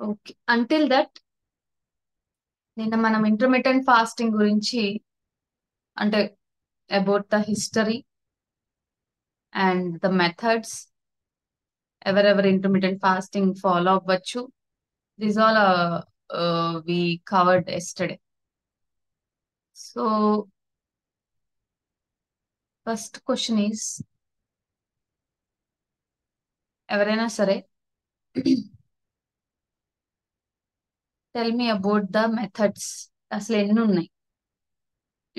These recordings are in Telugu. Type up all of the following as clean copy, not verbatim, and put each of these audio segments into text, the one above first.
ఓకే. అంటిల్ దట్ నిన్న మనం ఇంటర్మీడియట్ ఫాస్టింగ్ గురించి అంటే about the history and the methods ఎవరెవరు ఇంటర్మీడియట్ ఫాస్టింగ్ ఫాలో అవ్వచ్చు this all we covered yesterday. So first question is ఎవరైనా సరే tell me about the methods. అసలు ఎన్ని ఉన్నాయి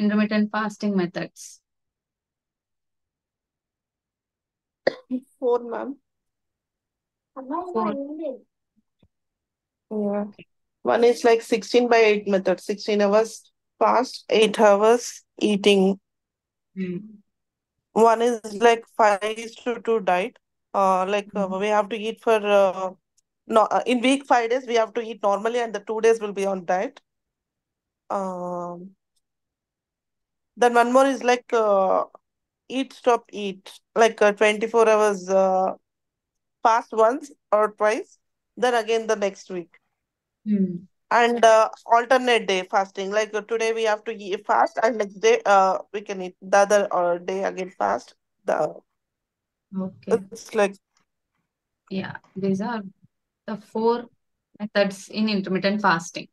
intermediate fasting methods? 4, ma'am. 4. Yeah. One is like 16/8 method, 16 hours fast, 8 hours eating. One is like 5:2 diet. We have to eat for no in week 5 days we have to eat normally, and the 2 days will be on diet. Um, then one more is like eat, stop, eat, like 24 hours fast once or twice, then again the next week. And alternate day fasting, like today we have to eat fast, and next day we can eat the other day again fast. The Okay. It's like Yeah, these are the 4 methods in intermittent fasting,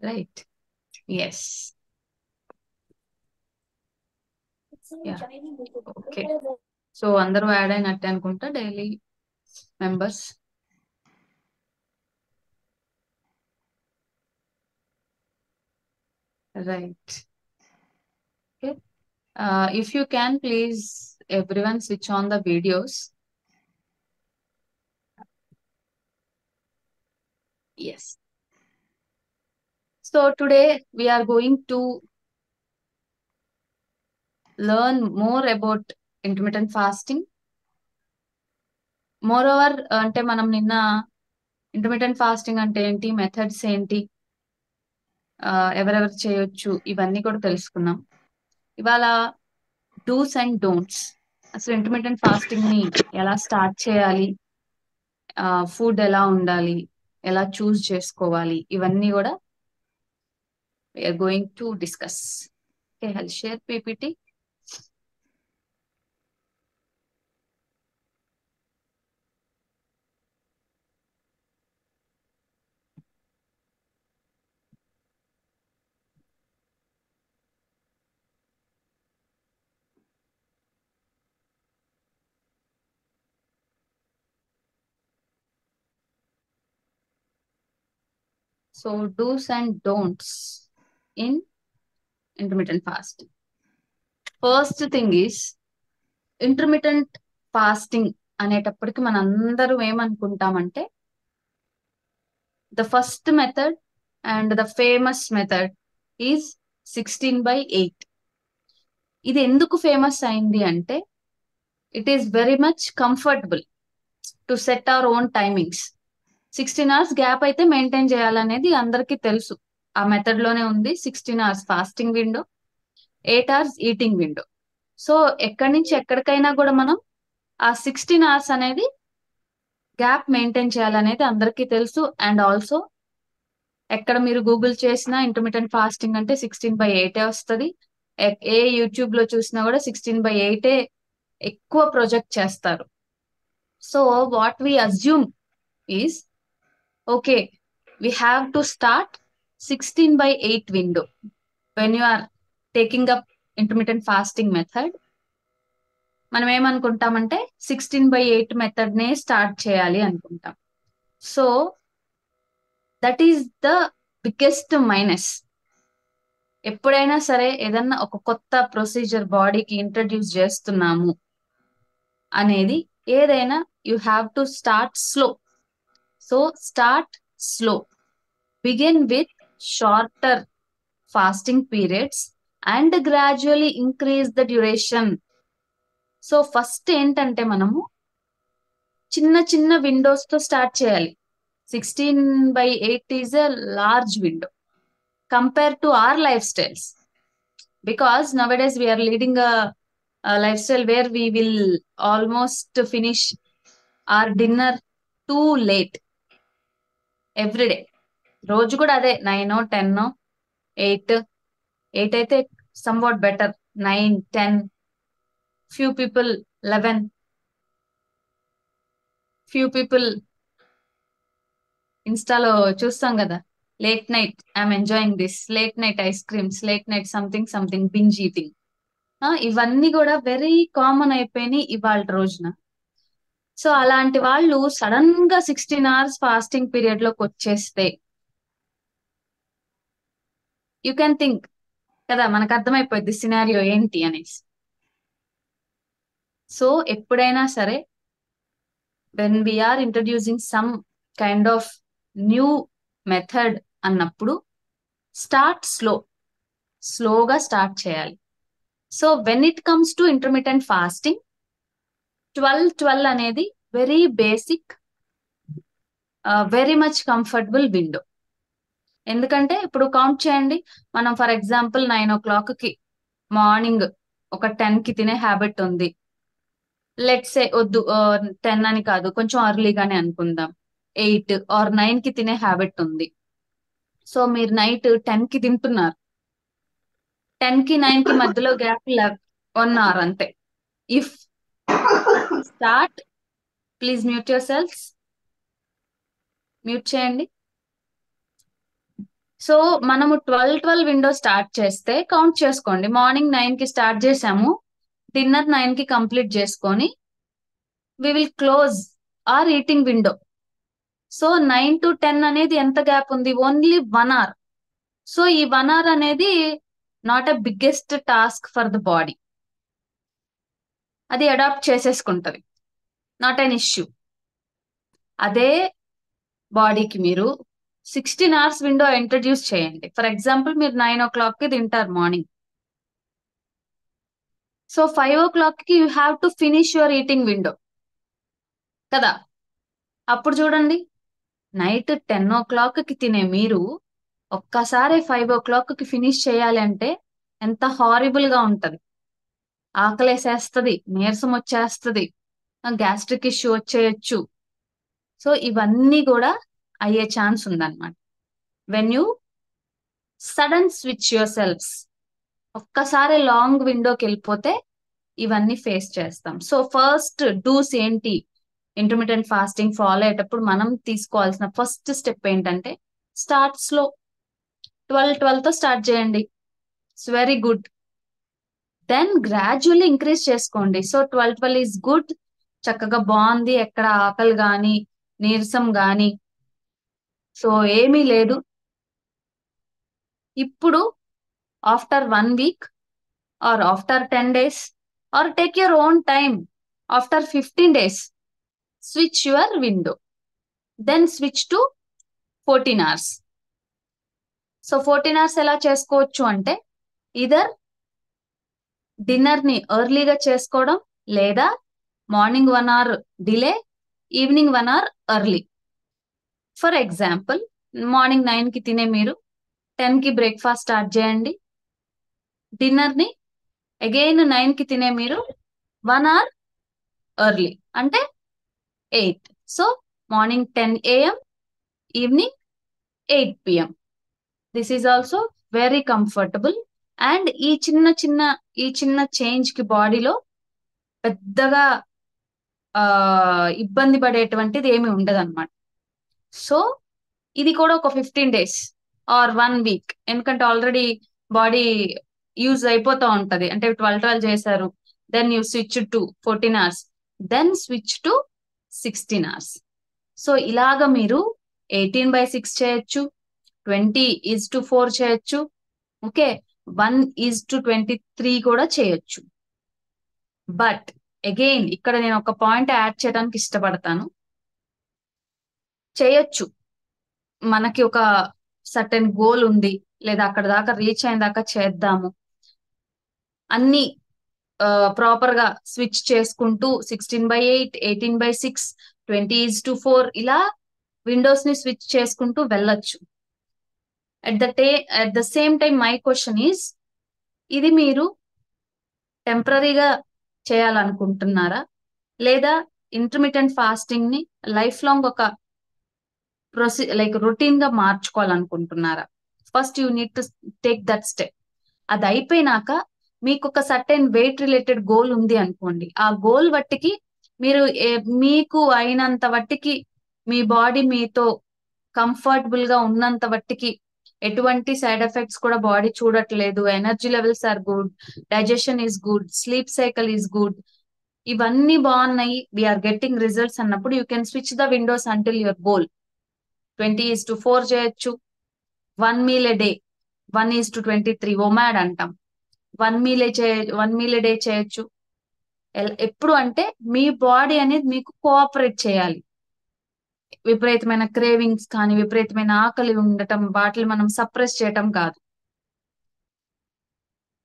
right? Yes. Yeah. Okay. So అందరూ యాడ్ అయినట్టే అనుకుంటా daily members. Right. Okay. If you can, please everyone switch on the videos. Yes. So today we are going to learn more about intermittent fasting. Moreover, అంటే మనం నిన్న ఇంటర్మీడియట్ ఫాస్టింగ్ అంటే ఏంటి, మెథడ్స్ ఏంటి, ఎవరెవరు చేయొచ్చు, ఇవన్నీ కూడా తెలుసుకున్నాం. ఇవాళ డూస్ అండ్ డోంట్స్, అసలు ఇంటర్మీడియట్ ఫాస్టింగ్ ని ఎలా స్టార్ట్ చేయాలి, ఫుడ్ ఎలా ఉండాలి, ఎలా చూస్ చేసుకోవాలి, ఇవన్నీ కూడా we are going to discuss. Okay, I'll share PPT. So do's and don'ts in intermediate fasting. First thing is intermediate fasting అనేటప్పటికి మనందరం ఏమనుకుంటామంటే the first method and the famous method is 16/8. ఇది ఎందుకు ఫేమస్ అయింది అంటే it is very much comfortable to set our own timings. 16 hours gap అయితే మెయింటైన్ చేయాలనేది అందరికీ తెలుసు. ఆ మెథడ్ లోనే ఉంది 16 hours fasting window, 8 hours eating window. So ఎక్కడి నుంచి ఎక్కడికైనా కూడా మనం ఆ 16 hours అనేది గ్యాప్ మెయింటైన్ చేయాలనేది అందరికీ తెలుసు. అండ్ ఆల్సో ఎక్కడ మీరు గూగుల్ చేసినా ఇంటర్మీడియట్ ఫాస్టింగ్ అంటే 16/8 వస్తుంది. ఏ యూట్యూబ్ లో చూసినా కూడా 16/8 ఎక్కువ ప్రొజెక్ట్ చేస్తారు. So what we assume is okay, we have to start 16/8 window when you are taking up intermittent fasting method. మనం ఏమనుకుంటామంటే 16/8 మెథడ్ నే స్టార్ట్ చేయాలి అనుకుంటాం. So that is the biggest minus. ఎప్పుడైనా సరే ఏదన్నా ఒక కొత్త ప్రొసీజర్ బాడీకి ఇంట్రడ్యూస్ చేస్తున్నాము అనేది ఏదైనా you have to start slow. So start slow, begin with shorter fasting periods and gradually increase the duration. So first ఏంటంటే మనము చిన్న చిన్న విండోస్ తో స్టార్ట్ చేయాలి. 16/8 is a large window compare to our lifestyles, because nowadays we are leading a lifestyle where we will almost finish our dinner too late everyday. రోజు కూడా అదే 9, 10, 8 అయితే somewhat better. 9, 10, few people 11, few people ఇన్స్టాలో చూస్తాం కదా, late night I'm enjoying this, late night ice creams, late night something something binge eating. ఇవన్నీ కూడా వెరీ కామన్ అయిపోయినాయి ఇవాళ రోజున. సో అలాంటి వాళ్ళు సడన్ గా 16 hours ఫాస్టింగ్ పీరియడ్ లోకి వచ్చేస్తే యూ కెన్ థింక్ కదా, మనకు అర్థమైపోయింది సినారియో ఏంటి అనేసి. సో ఎప్పుడైనా సరే when we're introducing some kind of new method అన్నప్పుడు స్టార్ట్ స్లోగా స్టార్ట్ చేయాలి. So when it comes to intermediate fasting, 12-12 అనేది very basic, very much comfortable window. ఎందుకంటే ఇప్పుడు కౌంట్ చేయండి, మనం ఫర్ ఎగ్జాంపుల్ 9 o'clock మార్నింగ్ ఒక 10 తినే హ్యాబిట్ ఉంది. లెట్స్ సే వద్దు, 10 అని కాదు, కొంచెం అర్లీగానే అనుకుందాం, 8 or 9 తినే హ్యాబిట్ ఉంది. సో మీరు నైట్ 10 తింటున్నారు, 10-9 మధ్యలో గ్యాప్ 1 hour అంతే. If start, please mute your selfs, mute చేయండి. సో మనము 12-12 విండో స్టార్ట్ చేస్తే కౌంట్ చేసుకోండి, మార్నింగ్ 9 స్టార్ట్ చేసాము, డిన్నర్ 9 కంప్లీట్ చేసుకొని we will close our eating window. So 9 to 10 అనేది ఎంత గ్యాప్ ఉంది, ఓన్లీ 1 hour. సో ఈ 1 hour అనేది not a biggest task for the body, అది అడాప్ట్ చేసేసుకుంటది, నాట్ అన్ ఇష్యూ. అదే బాడీకి మీరు 16 hours విండో ఇంట్రడ్యూస్ చేయండి. ఫర్ ఎగ్జాంపుల్ మీరు 9 o'clock తింటారు morning, so 5 o'clock you have to finish your eating window కదా. అప్పుడు చూడండి, నైట్ 10 o'clock తినే మీరు ఒక్కసారి 5 o'clock ఫినిష్ చేయాలి అంటే ఎంత హారిబుల్ గా ఉంటది. ఆకలేసేస్తుంది, నీరసం వచ్చేస్తుంది, గ్యాస్ట్రిక్ ఇష్యూ వచ్చేయచ్చు. సో ఇవన్నీ కూడా అయ్యే ఛాన్స్ ఉందన్నమాట. When you sudden switch your selfs, ఒక్కసారి లాంగ్ విండోకి వెళ్ళిపోతే ఇవన్నీ ఫేస్ చేస్తాం. సో ఫస్ట్ డూస్ ఏంటి, ఇంటర్మీడియట్ ఫాస్టింగ్ ఫాలో అయ్యేటప్పుడు మనం తీసుకోవాల్సిన ఫస్ట్ స్టెప్ ఏంటంటే స్టార్ట్ స్లో. 12-12 స్టార్ట్ చేయండి, it's very good. Then gradually increase చేసుకోండి. సో 12-12 ఈజ్ గుడ్, చక్కగా బాగుంది, ఎక్కడ ఆకలి గాని నీరసం గాని సో ఏమీ లేదు. ఇప్పుడు after 1 week or after 10 days or take your own time, after 15 days switch your window, then switch to 14 hours. So 14 hours ఎలా చేసుకోవచ్చు అంటే ఇదర్ డిన్నర్ ని ఎర్లీగా చేసుకోవడం, లేదా morning 1 hour delay, evening 1 hour early. For example morning 9 తినే మీరు 10 బ్రేక్ఫాస్ట్ స్టార్ట్ చేయండి, డిన్నర్ ని అగైన్ 9 తినే మీరు 1 hour ఎర్లీ అంటే 8. So morning 10 AM, evening 8 PM. This is also very comfortable. And ఈ చిన్న చేంజ్ కి బాడీలో పెద్దగా ఇబ్బంది పడేటువంటిది ఏమి ఉండదు అనమాట. సో ఇది కూడా ఒక 15 days ఆర్ 1 week, ఎందుకంటే ఆల్రెడీ బాడీ యూజ్ అయిపోతా ఉంటది. అంటే 12-12 చేశారు, then you switch to 14 hours, then switch to 16 hours. So ఇలాగ మీరు 18/6 చేయొచ్చు, 20:4 చేయొచ్చు, ఓకే, 1:23 కూడా చేయొచ్చు. బట్ అగైన్ ఇక్కడ నేను ఒక పాయింట్ యాడ్ చేయడానికి ఇష్టపడతాను. చేయొచ్చు, మనకి ఒక సర్టెన్ గోల్ ఉంది, లేదా అక్కడ దాకా రీచ్ అయిన దాకా చేద్దాము, అన్ని ప్రాపర్ గా స్విచ్ చేసుకుంటూ 16/8, 18/6, 20:4 ఇలా విండోస్ ని స్విచ్ చేసుకుంటూ వెళ్ళొచ్చు. At the same time my question is, ఇది మీరు టెంపరీగా చేయాలనుకుంటున్నారా, లేదా ఇంటర్మీడియట్ ఫాస్టింగ్ ని లైఫ్ లాంగ్ ఒక రొటీన్ గా మార్చుకోవాలనుకుంటున్నారా? First you need to take that step. అది అయిపోయినాక మీకు ఒక సర్టెన్ వెయిట్ రిలేటెడ్ గోల్ ఉంది అనుకోండి. ఆ గోల్ వట్టికి మీరు మీకు అయినంత వట్టికి మీ బాడీ మీతో కంఫర్టబుల్ గా ఉన్నంత వట్టికి ఎటువంటి సైడ్ ఎఫెక్ట్స్ కూడా బాడీ చూడట్లేదు, energy levels are good, digestion is good, sleep cycle is good, ఇవన్నీ బాగున్నాయి, వీఆర్ గెట్టింగ్ రిజల్ట్స్ అన్నప్పుడు you can switch the windows until your goal. 20:4 చేయొచ్చు, 1 meal a day, 1:23 ఒమాడ్ అంటాం. 1 meal a day చేయొచ్చు. ఎప్పుడు అంటే మీ బాడీ అనేది మీకు కోఆపరేట్ చేయాలి. విపరీతమైన క్రేవింగ్స్ కానీ విపరీతమైన ఆకలి ఉండటం వాటిని మనం సప్రెస్ చేయటం కాదు.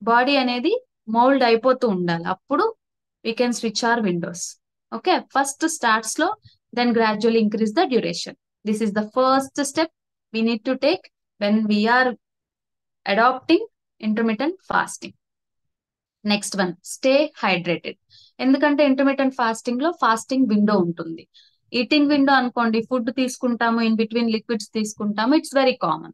బాడీ అనేది మౌల్డ్ అయిపోతూ ఉండాలి. అప్పుడు we can switch our windows. Okay, first starts low, then gradually increase the duration. This is the first step we need to take when we are adapting intermediate fasting. Next one, stay hydrated. ఎందుకంటే ఇంటర్మీడియట్ ఫాస్టింగ్ లో ఫాస్టింగ్ విండో ఉంటుంది. ఈటింగ్ విండో అనుకోండి, ఫుడ్ తీసుకుంటాము, ఇన్ బిట్వీన్ లిక్విడ్స్ తీసుకుంటాము, ఇట్స్ వెరీ కామన్.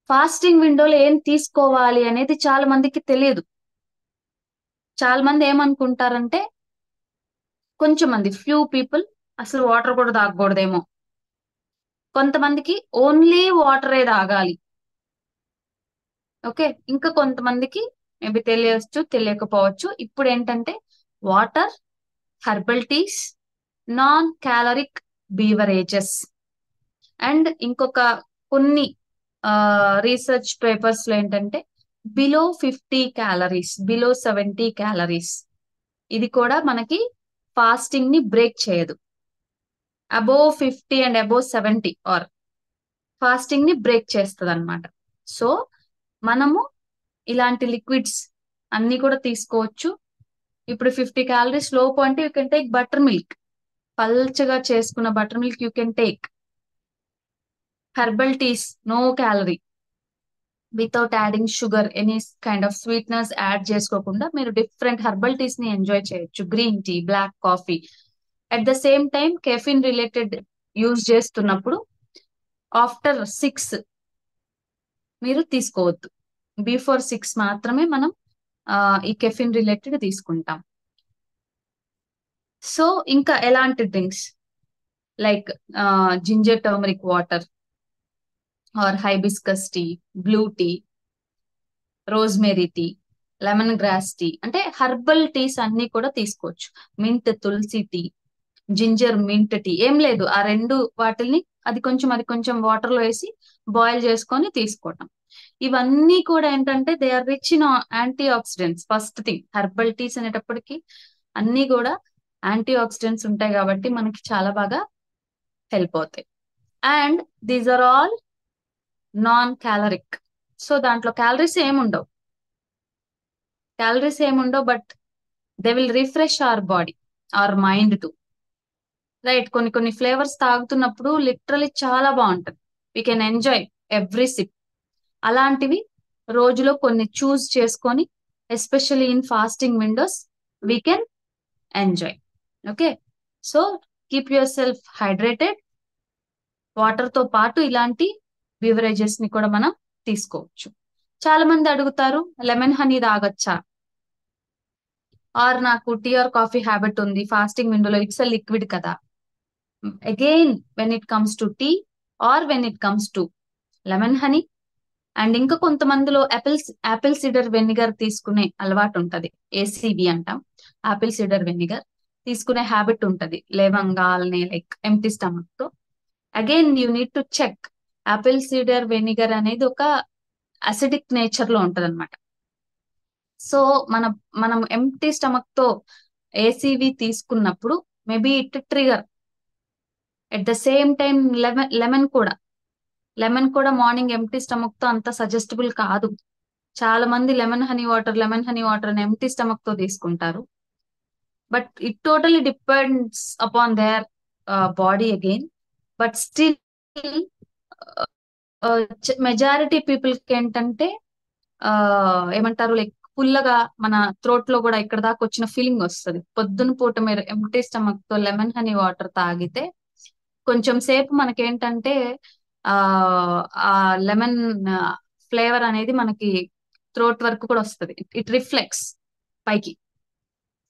ఫాస్టింగ్ విండోలో ఏం తీసుకోవాలి అనేది చాలా మందికి తెలియదు. చాలా మంది ఏమనుకుంటారంటే, కొంచెం మంది ఫ్యూ పీపుల్ అసలు వాటర్ కూడా తాగకూడదేమో, కొంతమందికి ఓన్లీ వాటరే తాగాలి. ఓకే, ఇంకా కొంతమందికి మేబీ తెలియచ్చు తెలియకపోవచ్చు. ఇప్పుడు ఏంటంటే water, herbal teas, non caloric beverages and ఇంకొక కొన్ని రీసెర్చ్ పేపర్స్ లో ఏంటంటే బిలో 50 క్యాలరీస్, బిలో 70 క్యాలరీస్, ఇది కూడా మనకి ఫాస్టింగ్ ని బ్రేక్ చేయదు. Above 50 and above 70 are fasting ని బ్రేక్ చేస్తుంది అనమాట. సో మనము ఇలాంటి లిక్విడ్స్ అన్ని కూడా తీసుకోవచ్చు. ఇప్పుడు 50 క్యాలరీస్ లోపు అంటే you can take butter milk, పల్చగా చేసుకున్న butter milk you can take. Herbal teas, no calorie, without adding sugar, any kind of sweetness add చేసుకోకుండా మీరు డిఫరెంట్ హెర్బల్ టీస్ ని ఎంజాయ్ చేయొచ్చు. Green tea, black coffee. At the same time caffeine related use చేస్తున్నప్పుడు ఆఫ్టర్ 6 మీరు తీసుకోవద్దు. బిఫోర్ 6 మాత్రమే మనం ఈ కెఫిన్ రిలేటెడ్ తీసుకుంటాం. సో ఇంకా ఎలాంటి drinks like ginger turmeric water or hibiscus tea, blue tea, rosemary tea, lemon grass tea, అంటే హర్బల్ టీస్ అన్ని కూడా తీసుకోవచ్చు. Mint tulsi tea, ginger mint tea, ఏం లేదు, ఆ రెండు వాటిల్ని అది కొంచెం వాటర్ లో వేసి బాయిల్ చేసుకొని తీసుకోవటం. ఇవన్నీ కూడా ఏంటంటే they are rich in antioxidants. First thing, herbal teas అనేటప్పటికి అన్ని కూడా యాంటీ ఆక్సిడెంట్స్ ఉంటాయి కాబట్టి మనకి చాలా బాగా హెల్ప్ అవుతాయి. And these are all non caloric. So దాంట్లో క్యాలరీస్ ఏముండవు, but they will refresh our body, our mind too. Right, కొన్ని ఫ్లేవర్స్ తాగుతున్నప్పుడు లిటరలీ చాలా బాగుంటుంది. We can enjoy every sip. అలాంటివి రోజులో కొన్ని చూస్ చేసుకొని, especially in fasting windows, we can enjoy. Okay, so keep yourself hydrated. Water తో పాటు ఇలాంటి బివరేజెస్ ని కూడా మనం తీసుకోవచ్చు. చాలా మంది అడుగుతారు, లెమన్ హనీ తాగొచ్చా, ఆర్ నాకు టీ ఆర్ కాఫీ హ్యాబిట్ ఉంది ఫాస్టింగ్ విండోలో, ఇట్స్ అ లిక్విడ్ కదా. Again when it comes to tea or when it comes to lemon honey, and ఇంకా కొంతమందిలో యాపిల్ సిడర్ వెనిగర్ తీసుకునే అలవాటు ఉంటది, ఏసీబీ అంటాం. యాపిల్ సిడర్ వెనిగర్ తీసుకునే హ్యాబిట్ ఉంటది లేవంగాల్ని, లైక్ ఎంప్టీ స్టమక్ తో. Again you need to check. Apple cider vinegar అనేది ఒక అసిడిక్ నేచర్ లో ఉంటది అనమాట. సో మనం ఎంప్టీ స్టమక్ తో ఏసీవి తీసుకున్నప్పుడు maybe it trigger. At the same time lemon కూడా మార్నింగ్ ఎంప్టీ స్టమక్ తో అంత సజెస్టబుల్ కాదు. చాలా మంది లెమన్ హనీ వాటర్ అని ఎంప్టీ స్టమక్ తో తీసుకుంటారు. But it totally depends upon their body again. But still majority people కి ఏంటంటే ఏమంటారు, లైక్ పుల్లగా మన థ్రోట్ లో కూడా ఇక్కడ దాకా వచ్చిన ఫీలింగ్ వస్తుంది. పొద్దున పూట మీరు ఎంటీ స్టమక్ తో లెమన్ హనీ వాటర్ తాగితే కొంచెం సేపు మనకేంటంటే ఆ ఆ లెమన్ ఫ్లేవర్ అనేది మనకి థ్రోట్ వరకు కూడా వస్తుంది. ఇట్ రిఫ్లెక్ట్స్ పైకి.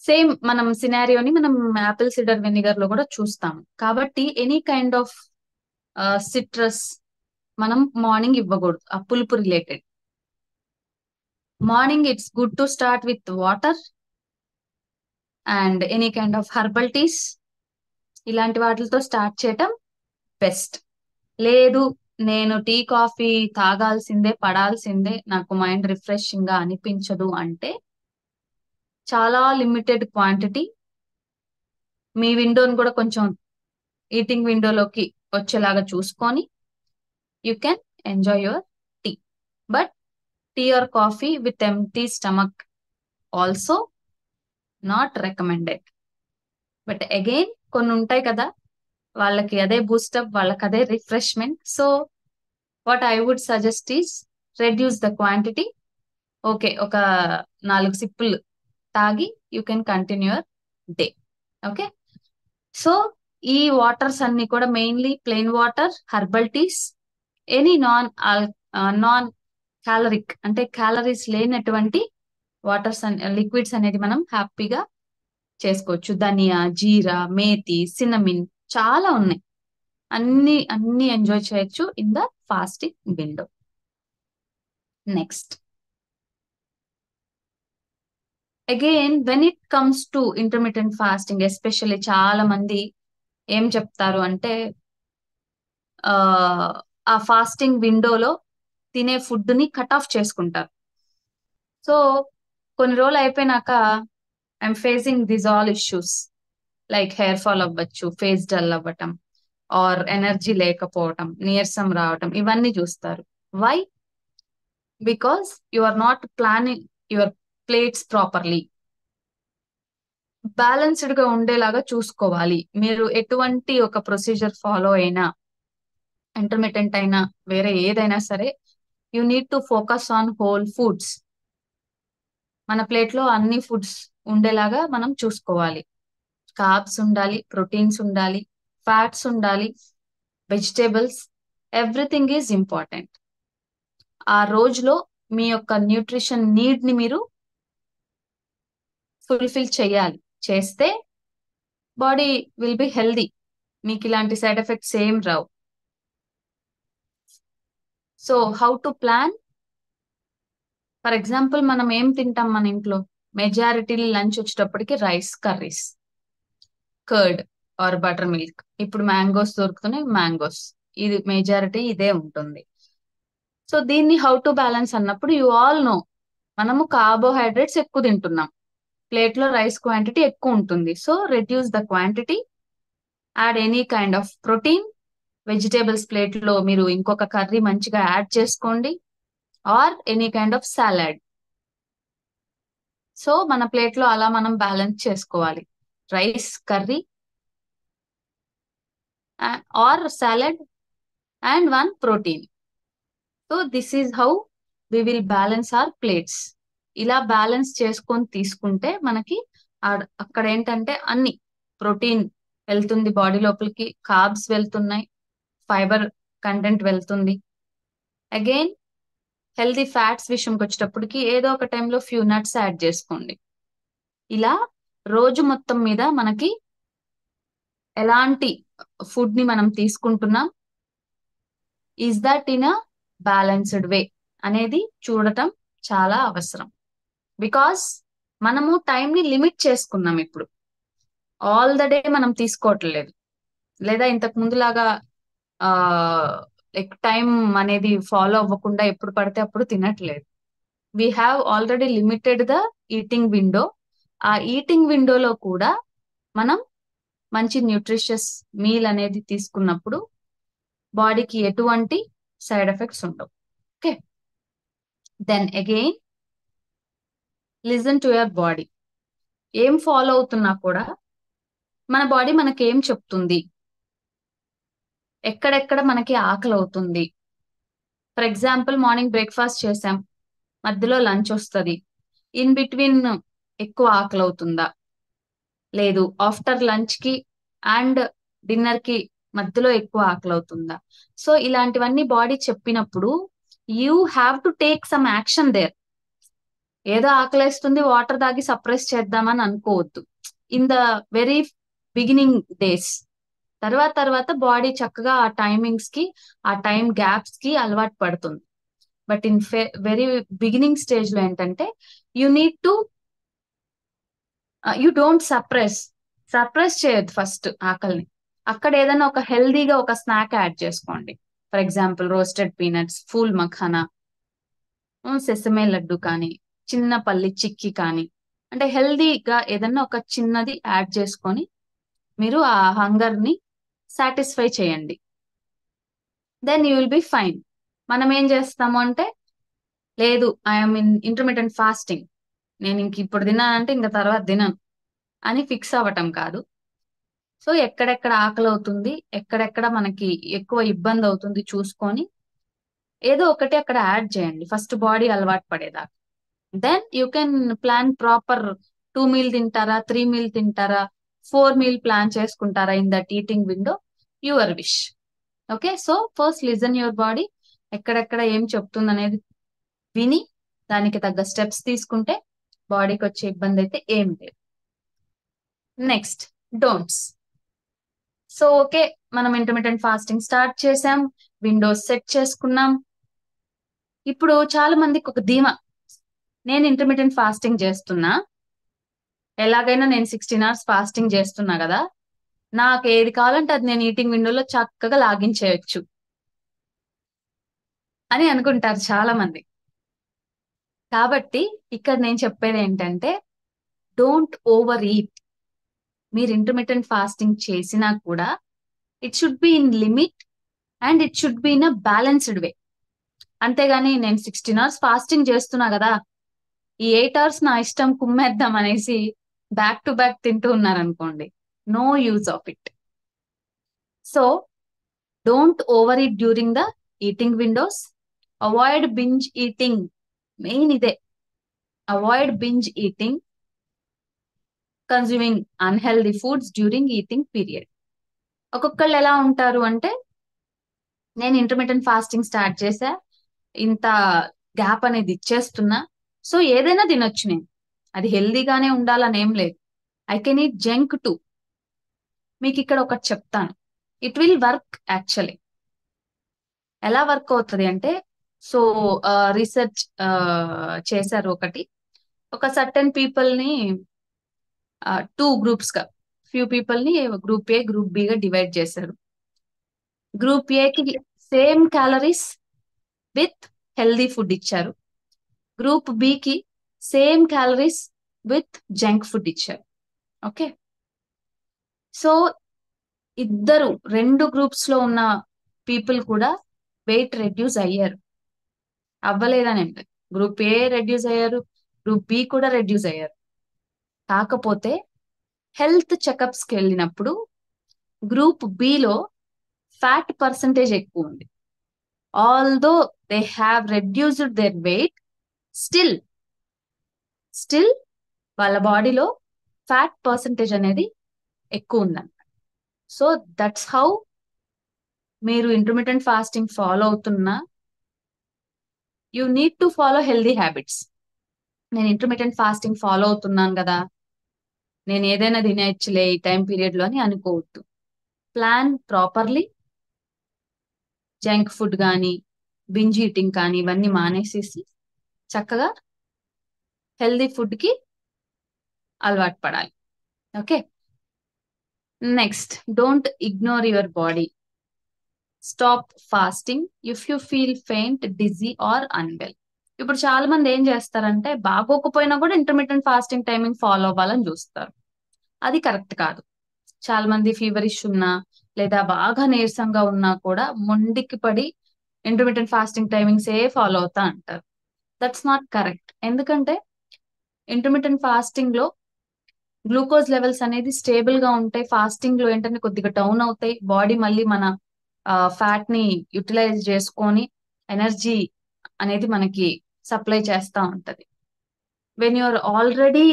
సేమ్ మనం సినారియోని మనం యాపిల్ సిడర్ వెనిగర్ లో కూడా చూస్తాం. కాబట్టి ఎనీ కైండ్ ఆఫ్ సిట్రస్ మనం మార్నింగ్ ఇవ్వకూడదు. ఆ పులుపు related morning it's good to start with water and any kind of herbal teas. ఇలాంటి వాటితో స్టార్ట్ చేయటం బెస్ట్. లేదు నేను టీ కాఫీ తాగాల్సిందే పడాల్సిందే, నాకు మైండ్ రిఫ్రెషింగ్ గా అనిపించదు అంటే చాలా లిమిటెడ్ క్వాంటిటీ, మీ విండోని కూడా కొంచెం ఈటింగ్ విండోలోకి వచ్చేలాగా చూసుకొని you can enjoy your tea. But tea or coffee with empty stomach also not recommended. But again కొన్ని ఉంటాయి కదా, వాళ్ళకి అదే బూస్టప్, వాళ్ళకి అదే refreshment. So what I would suggest is reduce the quantity. Okay, ఒక 4 సిప్పులు తాగి you can continue your day. Okay, so ఈ వాటర్స్ అన్ని కూడా mainly plain water, herbal teas, any non caloric అంటే క్యాలరీస్ లేనటువంటి వాటర్స్ లిక్విడ్స్ అనేది మనం హ్యాపీగా చేసుకోవచ్చు. ధనియా, జీరా, మేతి, సినమిన్ చాలా ఉన్నాయి. అన్ని అన్ని ఎంజాయ్ చేయొచ్చు in the fasting window. Next again when it comes to intermediate fasting, especially చాలా మంది ఏం చెప్తారు అంటే ఆ ఆ ఫాస్టింగ్ విండోలో తినే ఫుడ్ ని కట్ ఆఫ్ చేసుకుంటారు. సో కొన్ని రోజులు అయిపోయినాక I'm facing this all issues like hair fall అవ్వచ్చు, ఫేస్ డల్ అవ్వటం, ఆర్ ఎనర్జీ లేకపోవటం, నీరసం రావటం, ఇవన్నీ చూస్తారు. Why? Because you are not planning your plates properly. Balanced గా ఉండేలాగా చూసుకోవాలి. మీరు ఎటువంటి ఒక ప్రొసీజర్ ఫాలో అయినా, ఇంటర్మీడియట్ అయినా వేరే ఏదైనా సరే, you need to focus on whole foods. మన ప్లేట్ లో అన్ని ఫుడ్స్ ఉండేలాగా మనం చూసుకోవాలి. కార్బ్స్ ఉండాలి, ప్రోటీన్స్ ఉండాలి, ఫ్యాట్స్ ఉండాలి, వెజిటేబుల్స్, ఎవ్రీథింగ్ ఈజ్ ఇంపార్టెంట్. ఆ రోజులో మీ యొక్క న్యూట్రిషన్ నీడ్ ని మీరు ఫుల్ఫిల్ చేయాలి. చేస్తే బాడీ విల్ బి హెల్దీ, మీకు ఇలాంటి సైడ్ ఎఫెక్ట్స్ ఏం రావు. So how to plan? For example మనం ఏం తింటాం మన ఇంట్లో? మెజారిటీ లంచ్ వచ్చేటప్పటికి rice, curries, curd or buttermilk. ఇప్పుడు మ్యాంగోస్ దొరుకుతున్నాయి, మ్యాంగోస్, ఇది మెజారిటీ ఇదే ఉంటుంది. సో దీన్ని హౌ టు బ్యాలెన్స్ అన్నప్పుడు యు ఆల్ నో, మనము కార్బోహైడ్రేట్స్ ఎక్కువ తింటున్నాం, ప్లేట్ లో రైస్ క్వాంటిటీ ఎక్కువ ఉంటుంది. So reduce the quantity, add any kind of protein. Vegetables plate లో మీరు ఇంకొక కర్రీ మంచిగా యాడ్ చేసుకోండి, are any kind of salad. So మన ప్లేట్ లో అలా మనం బ్యాలెన్స్ చేసుకోవాలి. Rice, curry or salad and one protein. So this is how we will balance our plates. ఇలా బ్యాలెన్స్ చేసుకొని తీసుకుంటే మనకి అక్కడ ఏంటంటే అన్ని ప్రోటీన్ వెళ్తుంది బాడీ లోపలికి, కార్బ్స్ వెళ్తున్నాయి, ఫైబర్ కంటెంట్ వెళ్తుంది. అగైన్ హెల్దీ ఫ్యాట్స్ విషయంకి వచ్చేటప్పటికి ఏదో ఒక టైంలో ఫ్యూ నట్స్ యాడ్ చేసుకోండి. ఇలా రోజు మొత్తం మీద మనకి ఎలాంటి ఫుడ్ ని మనం తీసుకుంటున్నాం, is that in a balanced way అనేది చూడటం చాలా అవసరం. బికాస్ మనము టైం ని లిమిట్ చేసుకున్నాం. ఇప్పుడు ఆల్ ద డే మనం తీసుకోవట్లేదు, లేదా ఇంతకు ముందులాగా ఆ లైక్ టైం అనేది ఫాలో అవ్వకుండా ఎప్పుడు పడితే అప్పుడు తినట్లేదు. We have already limited the eating window. ఆ ఈటింగ్ విండోలో కూడా మనం మంచి న్యూట్రిషియస్ మీల్ అనేది తీసుకున్నప్పుడు బాడీకి ఎటువంటి సైడ్ ఎఫెక్ట్స్ ఉండవు. Okay, then again listen to your body. ఏం ఫాలో అవుతున్నా కూడా మన బాడీ మనకి ఏం చెప్తుంది, ఎక్కడెక్కడ మనకి ఆకలి అవుతుంది. ఫర్ ఎగ్జాంపుల్ మార్నింగ్ బ్రేక్ఫాస్ట్ చేసాం, మధ్యలో లంచ్ వస్తుంది, ఇన్ బిట్వీన్ ఎక్కువ ఆకలి అవుతుందా, లేదు ఆఫ్టర్ లంచ్ కి అండ్ డిన్నర్ కి మధ్యలో ఎక్కువ ఆకలి అవుతుందా. సో ఇలాంటివన్నీ బాడీ చెప్పినప్పుడు you have to take some action there. ఏదో ఆకలేస్తుంది వాటర్ తాగి సప్రెస్ చేద్దామని అనుకోవద్దు in the very beginning days. తర్వాత తర్వాత బాడీ చక్కగా ఆ టైమింగ్స్ కి, ఆ టైం గ్యాప్స్ కి అలవాటు పడుతుంది. But in very beginning stage లో ఏంటంటే you need to, you don't suppress చేయొద్దు ఫస్ట్ ఆకలిని. అక్కడ ఏదైనా ఒక హెల్దీగా ఒక స్నాక్ యాడ్ చేసుకోండి. For example roasted peanuts, phool makhana, sesame laddu కానీ, చిన్న పల్లి చిక్కీ కానీ, అంటే హెల్దీగా ఏదన్నా ఒక చిన్నది యాడ్ చేసుకొని మీరు ఆ హంగర్ ని సాటిస్ఫై చేయండి. Then you will be fine. మనం ఏం చేస్తాము అంటే, లేదు ఐఎమ్ ఇన్ ఇంటర్మీడియట్ ఫాస్టింగ్, నేను ఇంక ఇప్పుడు తిన్నానంటే ఇంక తర్వాత తినను అని ఫిక్స్ అవ్వటం కాదు. సో ఎక్కడెక్కడ ఆకలి అవుతుంది, ఎక్కడెక్కడ మనకి ఎక్కువ ఇబ్బంది అవుతుంది చూసుకొని ఏదో ఒకటి అక్కడ యాడ్ చేయండి ఫస్ట్ బాడీ అలవాటు పడేదాకా. Then you can plan proper. 2 meal తింటారా, 3 మీల్ తింటారా, 4 మీల్ ప్లాన్ చేసుకుంటారా in that eating window, your wish. Okay, so first listen your body, ఎక్కడెక్కడ ఏం చెప్తుంది అనేది విని దానికి తగ్గ స్టెప్స్ తీసుకుంటే బాడీకి వచ్చే ఇబ్బంది అయితే ఏం లేదు. Next, don'ts. సో ఓకే, మనం ఇంటర్మీడియట్ ఫాస్టింగ్ స్టార్ట్ చేసాం, విండోస్ సెట్ చేసుకున్నాం. ఇప్పుడు చాలా మందికి ఒక ధీమా, నేను ఇంటర్మీడియట్ ఫాస్టింగ్ చేస్తున్నా, ఎలాగైనా నేను 16 hours ఫాస్టింగ్ చేస్తున్నా కదా, నాకు ఏది కావాలంటే అది నేను ఈటింగ్ విండోలో చక్కగా లాగిన్ చేయొచ్చు అని అనుకుంటారు చాలా మంది. కాబట్టి ఇక్కడ నేను చెప్పేది ఏంటంటే, డోంట్ ఓవర్ ఈట్. మీరు ఇంటర్మీడియట్ ఫాస్టింగ్ చేసినా కూడా it should be in limit and it should be in a balanced way. అంతేగాని నేను 16 hours ఫాస్టింగ్ చేస్తున్నా కదా, ఈ 8 hours నా ఇష్టం కుమ్మేద్దాం అనేసి బ్యాక్ టు బ్యాక్ తింటూ ఉన్నారనుకోండి, no use of it. So don't overeat during the eating windows. Avoid binge eating, main ఇదే, avoid binge eating, consuming unhealthy foods during eating period. ఒక్కొక్కళ్ళు ఎలా ఉంటారు అంటే, నేను ఇంటర్మీడియట్ ఫాస్టింగ్ స్టార్ట్ చేశా, ఇంత గ్యాప్ అనేది ఇచ్చేస్తున్నా, సో ఏదైనా తినొచ్చు నేను, అది హెల్దీగానే ఉండాలని ఏం లేదు, I can eat junk to. మీకు ఇక్కడ ఒకటి చెప్తాను, ఇట్ విల్ వర్క్ యాక్చువల్లీ. ఎలా వర్క్ అవుతుంది అంటే, సో రీసెర్చ్ చేశారు ఒకటి, ఒక సర్టెన్ పీపుల్ ని 2 groups గా, ఫ్యూ పీపుల్ ని గ్రూప్ ఏ గ్రూప్ బి గా డివైడ్ చేశారు. గ్రూప్ ఏ కి same calories with healthy food ఇచ్చారు, గ్రూప్ బి కి same calories with junk food ఇచ్చారు. ఓకే, సో ఇద్దరు 2 groups లో ఉన్న పీపుల్ కూడా వెయిట్ రెడ్యూస్ అయ్యారు, అవ్వలేదని అంటే, గ్రూప్ ఏ రెడ్యూస్ అయ్యారు, గ్రూప్ బి కూడా రెడ్యూస్ అయ్యారు. కాకపోతే హెల్త్ చెకప్స్కి వెళ్ళినప్పుడు గ్రూప్ బిలో ఫ్యాట్ పర్సంటేజ్ ఎక్కువ ఉంది. Although they have reduced their weight, still still వాళ్ళ బాడీలో ఫ్యాట్ పర్సంటేజ్ అనేది ఎక్కువ ఉందన్నమాట. సో దట్స్ హౌ మీరు ఇంటర్మీడియట్ ఫాస్టింగ్ ఫాలో అవుతున్నా, you need to follow healthy habits. నేను ఇంటర్మీడియట్ ఫాస్టింగ్ ఫాలో అవుతున్నాను కదా, నేను ఏదైనా తినేయచ్చులే ఈ టైం పీరియడ్ లో అని అనుకోవద్దు. ప్లాన్ ప్రాపర్లీ, జంక్ ఫుడ్ కానీ, బింజ్ ఈటింగ్ కానీ ఇవన్నీ మానేసేసి చక్కగా హెల్దీ ఫుడ్ కి అలవాటు పడాలి. Okay, next, don't ignore your body. Stop fasting if you feel faint, dizzy or unwell. ఇప్పుడు చాలా మంది ఏం చేస్తారంటే, బాగోకపోయినా కూడా ఇంటర్మీడియట్ ఫాస్టింగ్ టైమింగ్ ఫాలో అవ్వాలని చూస్తారు. అది కరెక్ట్ కాదు. చాలా మంది ఫీవరిష్ ఉన్నా లేదా బాగా నీరసంగా ఉన్నా కూడా మొండికి పడి ఇంటర్మీడియట్ ఫాస్టింగ్ టైమింగ్స్ ఏ ఫాలో అవుతా అంటారు. That's not correct. ఎందుకంటే ఇంటర్మీడియట్ ఫాస్టింగ్ లో గ్లూకోజ్ లెవెల్స్ అనేది స్టేబుల్ గా ఉంటాయి, ఫాస్టింగ్ లో ఏంటంటే కొద్దిగా డౌన్ అవుతాయి, బాడీ మళ్ళీ మన ఫ్యాట్ ని యూటిలైజ్ చేసుకొని ఎనర్జీ అనేది మనకి సప్లై చేస్తా ఉంటది. వెన్ యూఆర్ ఆల్రెడీ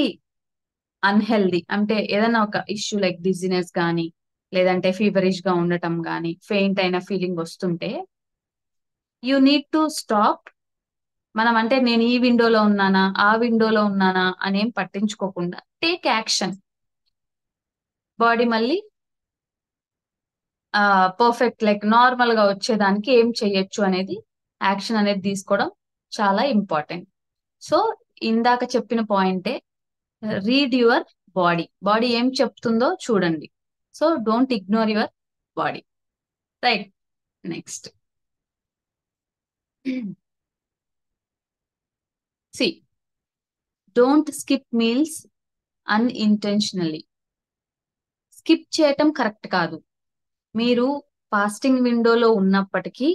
అన్హెల్దీ, అంటే ఏదైనా ఒక ఇష్యూ లైక్ డిజినెస్ కానీ లేదంటే ఫీవరిష్ గా ఉండటం కానీ ఫెయింట్ అయిన ఫీలింగ్ వస్తుంటే యూ నీడ్ టు స్టాప్. మనం అంటే నేను ఈ విండోలో ఉన్నానా ఆ విండోలో ఉన్నానా అనేం పట్టించుకోకుండా టేక్ యాక్షన్. బాడీ మళ్ళీ పర్ఫెక్ట్ లైక్ నార్మల్ గా వచ్చేదానికి ఏం చెయ్యొచ్చు అనేది యాక్షన్ అనేది తీసుకోవడం చాలా ఇంపార్టెంట్. సో ఇందాక చెప్పిన పాయింటే, రీడ్ యువర్ బాడీ. బాడీ ఏం చెప్తుందో చూడండి. So don't ignore your body. Right. Next C, don't skip meals unintentionally. Skip చేయటం కరెక్ట్ కాదు. మీరు ఫాస్టింగ్ విండోలో ఉన్నప్పటికీ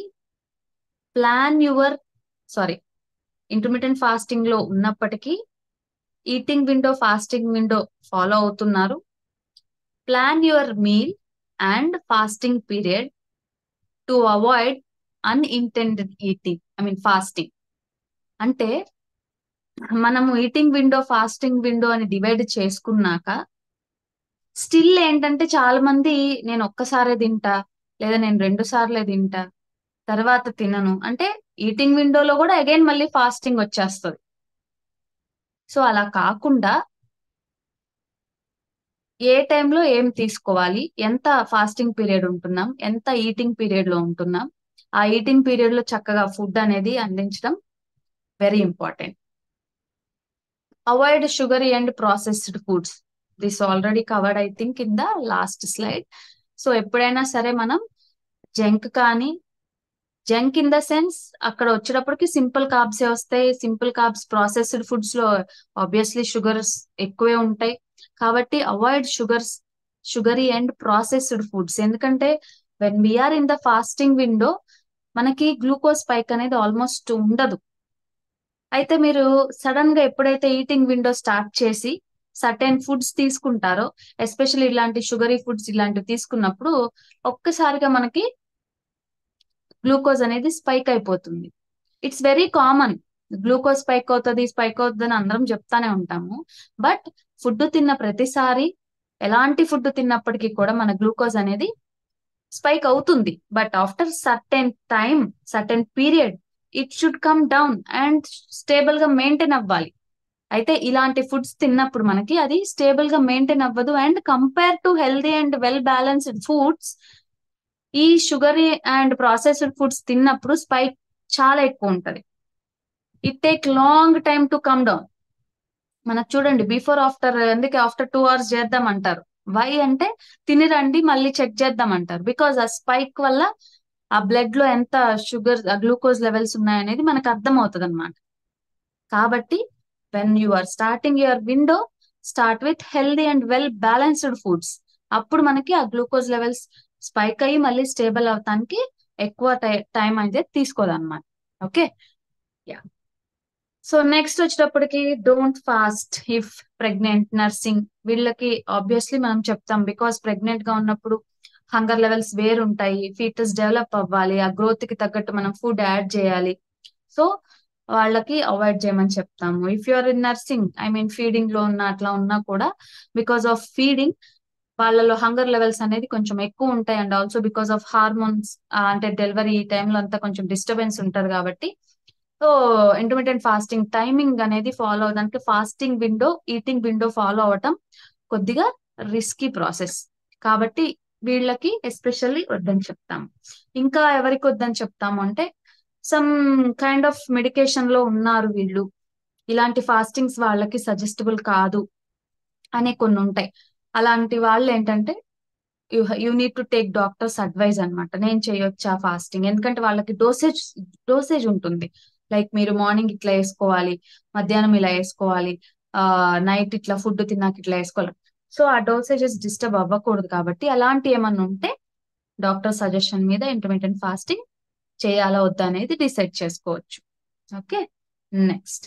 plan your sorry intermediate fasting లో ఉన్నప్పటికీ eating window fasting window follow అవుతున్నారు. Plan your meal and fasting period to avoid unintended eating, I mean fasting. అంటే మనము ఈటింగ్ విండో ఫాస్టింగ్ విండో అని డివైడ్ చేసుకున్నాక స్టిల్ ఏంటంటే చాలా మంది నేను ఒక్కసారే తింటా లేదా నేను 2 సార్లే తింటా తర్వాత తినను అంటే ఈటింగ్ విండోలో కూడా అగైన్ మళ్ళీ ఫాస్టింగ్ వచ్చేస్తుంది. సో అలా కాకుండా ఏ టైంలో ఏం తీసుకోవాలి, ఎంత ఫాస్టింగ్ పీరియడ్ ఉంటున్నాం, ఎంత ఈటింగ్ పీరియడ్ లో ఉంటున్నాం, ఆ ఈటింగ్ పీరియడ్ లో చక్కగా ఫుడ్ అనేది అందించడం very important. Avoid sugary and processed foods. This already covered I think in the last slide. So ఎప్పుడైనా సరే మనం జంక్ కానీ, జంక్ ఇన్ ద సెన్స్ అక్కడ వచ్చేటప్పటికి సింపుల్ కార్బ్స్ వస్తాయి. సింపుల్ కార్బ్స్ ప్రాసెస్డ్ ఫుడ్స్ లో ఆబ్వియస్లీ షుగర్స్ ఎక్కువే ఉంటాయి. కాబట్టి avoid sugary and processed foods. ఎందుకంటే when we are in the fasting window మనకి గ్లూకోజ్ స్పైక్ అనేది ఆల్మోస్ట్ ఉండదు. అయితే మీరు సడన్ గా ఎప్పుడైతే ఈటింగ్ విండో స్టార్ట్ చేసి సర్టెన్ ఫుడ్స్ తీసుకుంటారో, ఎస్పెషల్లీ ఇలాంటి షుగరీ ఫుడ్స్ ఇలాంటివి తీసుకున్నప్పుడు ఒక్కసారిగా మనకి గ్లూకోజ్ అనేది స్పైక్ అయిపోతుంది. It's very common. Glucose spike అవుతుంది స్పైక్ అవుతుంది అని అందరం చెప్తానే ఉంటాము. బట్ ఫుడ్ తిన్న ప్రతిసారి ఎలాంటి ఫుడ్ తిన్నప్పటికీ కూడా మన గ్లూకోజ్ అనేది స్పైక్ అవుతుంది. But after certain time, certain period it should come down and stable గా మెయింటైన్ అవ్వాలి. అయితే ఇలాంటి ఫుడ్స్ తిన్నప్పుడు మనకి అది స్టేబుల్ గా మెయింటైన్ అవ్వదు. And compare to healthy and well balanced foods, ఈ షుగరీ అండ్ ప్రాసెస్డ్ ఫుడ్స్ తిన్నప్పుడు స్పైక్ చాలా ఎక్కువ ఉంటది. It take long time to come down. మనకు చూడండి బిఫోర్ ఆఫ్టర్, అందుకే ఆఫ్టర్ 2 hours చేద్దాం అంటారు. వై అంటే తినిరండి మళ్ళీ చెక్ చేద్దాం అంటారు. బికాజ్ ఆ స్పైక్ వల్ల ఆ బ్లడ్ లో ఎంత షుగర్ గ్లూకోజ్ లెవెల్స్ ఉన్నాయనేది మనకు అర్థం అవుతుంది అనమాట. కాబట్టి when you are starting your window, start with healthy and well balanced foods. అప్పుడు మనకి ఆ గ్లూకోజ్ లెవెల్స్ స్పైక్ అయ్యి మళ్ళీ స్టేబుల్ అవటానికి ఎక్కువ టైం అయితే తీసుకోదన్నమాట. ఓకే. యా. సో నెక్స్ట్ వచ్చేటప్పటికి don't fast if pregnant, nursing. వీళ్ళకి ఆబ్వియస్లీ మనం చెప్తాం బికాస్ ప్రెగ్నెంట్ గా ఉన్నప్పుడు హంగర్ లెవెల్స్ వేరుంటాయి. ఫీటస్ డెవలప్ అవ్వాలి, ఆ గ్రోత్ కి తగ్గట్టు మనం ఫుడ్ యాడ్ చేయాలి. సో వాళ్ళకి అవాయిడ్ చేయమని చెప్తాము. If you are in nursing, I mean feeding లో ఉన్న అట్లా ఉన్నా కూడా బికాస్ ఆఫ్ ఫీడింగ్ వాళ్ళలో హంగర్ లెవెల్స్ అనేది కొంచెం ఎక్కువ ఉంటాయి. And also because of hormones, అంటే డెలివరీ ఈ టైంలో అంతా కొంచెం డిస్టర్బెన్స్ ఉంటది కాబట్టి సో ఇంటర్మీడియట్ ఫాస్టింగ్ టైమింగ్ అనేది ఫాలో అవడానికి fasting window, eating window follow అవటం కొద్దిగా రిస్కీ ప్రాసెస్. కాబట్టి వీళ్ళకి ఎస్పెషల్లీ వద్దని చెప్తాము. ఇంకా ఎవరికి వద్దని చెప్తాము అంటే సమ్ కైండ్ ఆఫ్ మెడికేషన్ లో ఉన్నారు వీళ్ళు, ఇలాంటి ఫాస్టింగ్స్ వాళ్ళకి సజెస్టబుల్ కాదు అనే కొన్ని ఉంటాయి. అలాంటి వాళ్ళు ఏంటంటే you need to take doctor's advice అనమాట. నేను చేయొచ్చా ఫాస్టింగ్, ఎందుకంటే వాళ్ళకి డోసేజ్ ఉంటుంది. లైక్ మీరు మార్నింగ్ ఇట్లా వేసుకోవాలి, మధ్యాహ్నం ఇలా వేసుకోవాలి, నైట్ ఇట్లా ఫుడ్ తిన్నాక ఇట్లా వేసుకోవాలి. సో ఆ డోసేజెస్ డిస్టర్బ్ అవ్వకూడదు. కాబట్టి అలాంటి ఏమన్నా ఉంటే డాక్టర్ సజెషన్ మీద ఇంటర్మీడియట్ ఫాస్టింగ్ చేయాలా వద్దా అనేది డిసైడ్ చేసుకోవచ్చు. Okay. Next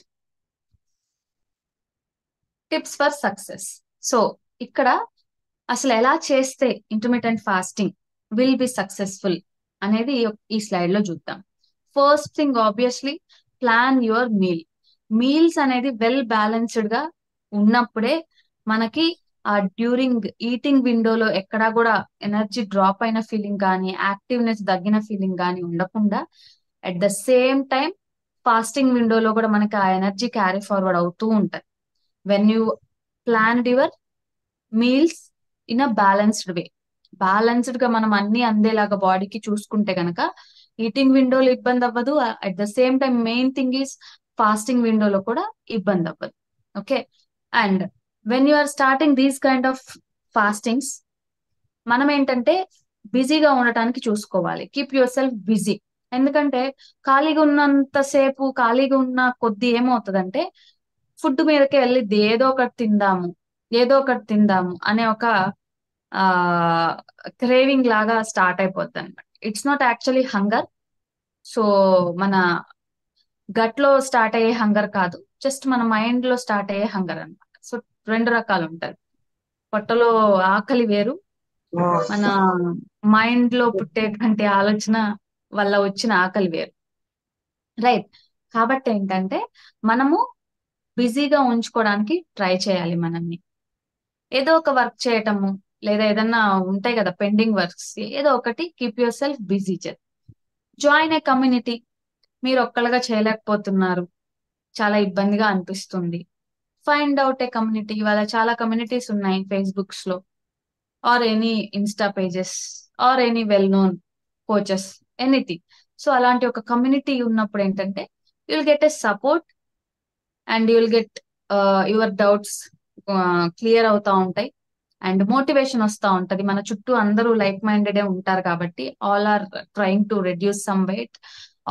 tips for success. So ఇక్కడ అసలు ఎలా చేస్తే intermediate fasting will be successful అనేది ఈ స్లైడ్ లో చూద్దాం. First thing obviously plan your meal. Meals అనేది వెల్ బ్యాలెన్స్డ్ గా ఉన్నప్పుడే మనకి ఆ డ్యూరింగ్ ఈటింగ్ విండోలో ఎక్కడా కూడా ఎనర్జీ డ్రాప్ అయిన ఫీలింగ్ కానీ యాక్టివ్నెస్ తగ్గిన ఫీలింగ్ కానీ ఉండకుండా at the same time fasting విండోలో కూడా మనకి ఆ ఎనర్జీ క్యారీ ఫార్వర్డ్ అవుతూ ఉంటది when you plan your meals in a balanced way. Balanced గా మనం అన్ని అందేలాగా బాడీకి చూసుకుంటే గనక ఈటింగ్ విండోలో ఇబ్బంది అవ్వదు. At the same time main thing is fasting విండోలో కూడా ఇబ్బంది అవ్వదు. ఓకే. And when you are starting these kind of fastings మనం ఏంటంటే బిజీగా ఉండటానికి చూసుకోవాలి. Keep yourself busy. ఎందుకంటే ఖాళీగా ఉన్నంతసేపు ఖాళీగా ఉన్న కొద్ది ఏమవుతుందంటే ఫుడ్ మీదకి వెళ్ళి ఏదో ఒకటి తిందాము అనే ఒక ఆ క్రేవింగ్ లాగా స్టార్ట్ అయిపోద్ది అనమాట. It's not actually hunger. So మన గట్ లో స్టార్ట్ అయ్యే హంగర్ కాదు, జస్ట్ మన మైండ్ లో స్టార్ట్ అయ్యే హంగర్ అన్నమాట. సో రెండు రకాలు ఉంటాయి. పొట్టలో ఆకలి వేరు, మన మైండ్ లో పుట్టేటువంటి ఆలోచన వల్ల వచ్చిన ఆకలి వేరు. రైట్. కాబట్టి ఏంటంటే మనము బిజీగా ఉంచుకోవడానికి ట్రై చేయాలి మనల్ని. ఏదో ఒక వర్క్ చేయటము, లేదా ఏదన్నా ఉంటాయి కదా పెండింగ్ వర్క్స్, ఏదో ఒకటి keep yourself busy. Join a community. మీరు ఒక్కళ్ళగా చేయలేకపోతున్నారు, చాలా ఇబ్బందిగా అనిపిస్తుంది, ఫైండ్ అవుట్ ఏ కమ్యూనిటీ. ఇవాళ చాలా కమ్యూనిటీస్ ఉన్నాయి ఫేస్బుక్స్ లో, or any Insta pages, or any well known coaches, anything. So అలాంటి ఒక కమ్యూనిటీ ఉన్నప్పుడు ఏంటంటే you'll get a support and you'll get your doubts clear అవుతా ఉంటాయి అండ్ మోటివేషన్ వస్తూ ఉంటది. మన చుట్టూ అందరూ లైక్ మైండెడ్ ఉంటారు కాబట్టి all are trying to reduce some weight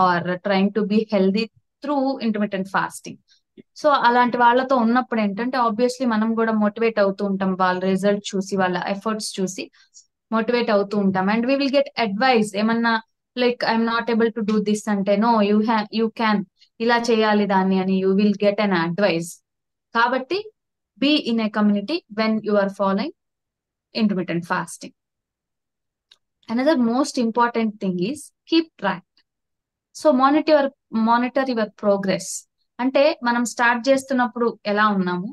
or trying to be healthy through intermittent fasting. So అలాంటి వాళ్ళతో ఉన్నప్పుడు ఏంటంటే ఆబ్వియస్లీ మనం కూడా మోటివేట్ అవుతూ ఉంటాం, వాళ్ళ రిజల్ట్ చూసి వాళ్ళ ఎఫర్ట్స్ చూసి మోటివేట్ అవుతూ ఉంటాం. And we will get advice. ఏమన్నా like I'm not able to do this అంటే, నో యూ క్యాన్, ఇలా చేయాలి దాన్ని అని you will get an advice. కాబట్టి be in a community when you are following intermittent fasting. Another most important thing is keep track. So monitor your progress. అంటే మనం స్టార్ట్ చేస్తున్నప్పుడు ఎలా ఉన్నాము,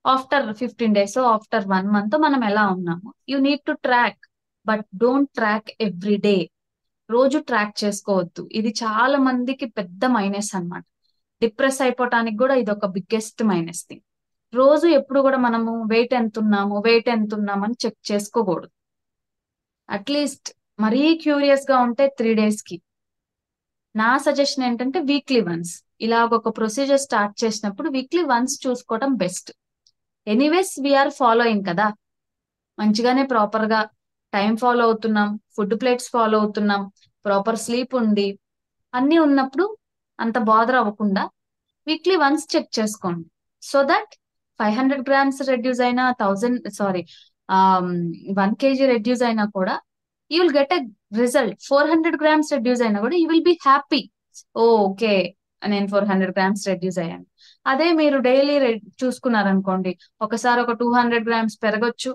ఆఫ్టర్ 15 days, ఆఫ్టర్ 1 month మనం ఎలా ఉన్నాము, you need to track. But don't track every day. రోజు ట్రాక్ చేసుకోవద్దు. ఇది చాలా మందికి పెద్ద మైనస్ అన్నమాట. డిప్రెస్ అయిపోవటానికి కూడా ఇది ఒక బిగ్గెస్ట్ మైనస్ థింగ్. రోజు ఎప్పుడు కూడా మనము వెయిట్ ఎంత ఉన్నాము అని చెక్ చేసుకోకూడదు. అట్లీస్ట్ మరీ క్యూరియస్ గా ఉంటే 3 days కి. నా సజెషన్ ఏంటంటే వీక్లీ వన్స్. ఇలాగ ఒక ప్రొసీజర్ స్టార్ట్ చేసినప్పుడు వీక్లీ వన్స్ చూసుకోవడం బెస్ట్. ఎనీవేస్ వీఆర్ ఫాలోయింగ్ కదా, మంచిగానే ప్రాపర్ గా టైం ఫాలో అవుతున్నాం, ఫుడ్ ప్లేట్స్ ఫాలో అవుతున్నాం, ప్రాపర్ స్లీప్ ఉంది, అన్ని ఉన్నప్పుడు అంత బాదర్ అవ్వకుండా వీక్లీ వన్స్ చెక్ చేసుకోండి. సో దట్ 500 grams రెడ్యూస్ అయినా 1 kg రెడ్యూస్ అయినా కూడా you will get a result. 400 grams reduce అయినా కూడా you will be happy. Okay, నేను 400 grams రెడ్యూస్ అయ్యాను. అదే మీరు డైలీ చూసుకున్నారనుకోండి, ఒకసారి ఒక 200 grams పెరగొచ్చు,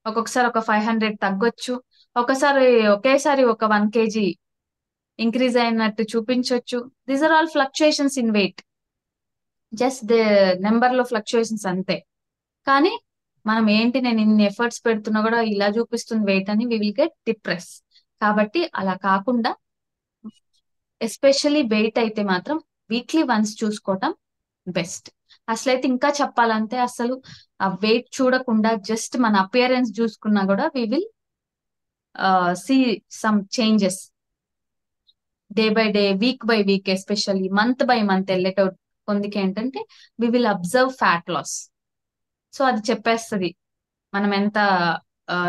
ఒక్కొక్కసారి ఒక 500 తగ్గొచ్చు, ఒకేసారి ఒక 1 kg ఇంక్రీజ్ అయినట్టు చూపించవచ్చు. These are all fluctuations in weight, just the number లో ఫ్లక్చుయేషన్స్ అంతే. కానీ మనం ఏంటి, నేను ఇన్ని ఎఫర్ట్స్ పెడుతున్నా కూడా ఇలా చూపిస్తుంది వెయిట్ అని వి విల్ గెట్ డిప్రెస్. కాబట్టి అలా కాకుండా ఎస్పెషల్లీ వెయిట్ అయితే మాత్రం వీక్లీ వన్స్ చూసుకోవటం బెస్ట్. అసలైతే ఇంకా చెప్పాలంటే అసలు ఆ వెయిట్ చూడకుండా జస్ట్ మన అపియరెన్స్ చూసుకున్నా కూడా we will see some changes day by day, week by week, especially month by month వెళ్ళేట కొందికి ఏంటంటే we will observe fat loss. So అది చెప్పేస్తుంది మనం ఎంత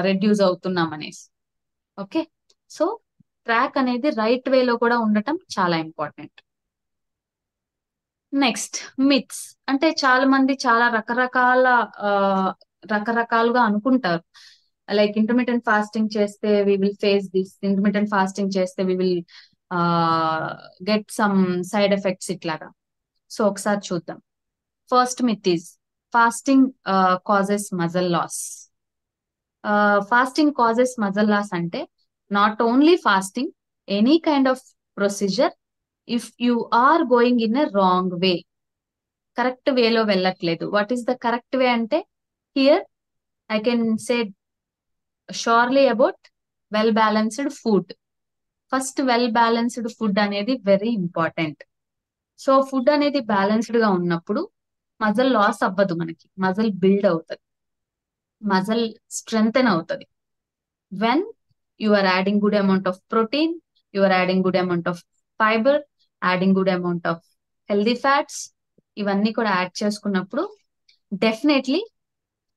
రెడ్యూస్ అవుతున్నాం అనేసి. ఓకే. సో ట్రాక్ అనేది రైట్ వేలో కూడా ఉండటం చాలా ఇంపార్టెంట్. Next myths. అంటే చాలా మంది చాలా రకరకాలుగా అనుకుంటారు. లైక్ ఇంటర్మీడియట్ ఫాస్టింగ్ చేస్తే we will face this, intermediate fasting చేస్తే we will get some side effects ఇట్లాగా. సో ఒకసారి చూద్దాం. First myth is fasting causes muscle loss. Fasting causes muscle loss అంటే not only fasting, any kind of procedure if you are going in a wrong way. Correct వేలో వెళ్ళట్లేదు. What is the correct way అంటే here I can say surely about well balanced food. First well balanced food అనేది వెరీ ఇంపార్టెంట్. సో ఫుడ్ అనేది బ్యాలెన్స్డ్ గా ఉన్నప్పుడు మజల్ లాస్ అవ్వదు, మనకి మజల్ బిల్డ్ అవుతుంది, మజల్ స్ట్రెంగ్తెన్ అవుతుంది. When you are adding good amount of protein, you are adding good amount of fibre, adding good amount of healthy fats, ఇవన్నీ కూడా యాడ్ చేసుకున్నప్పుడు డెఫినెట్లీ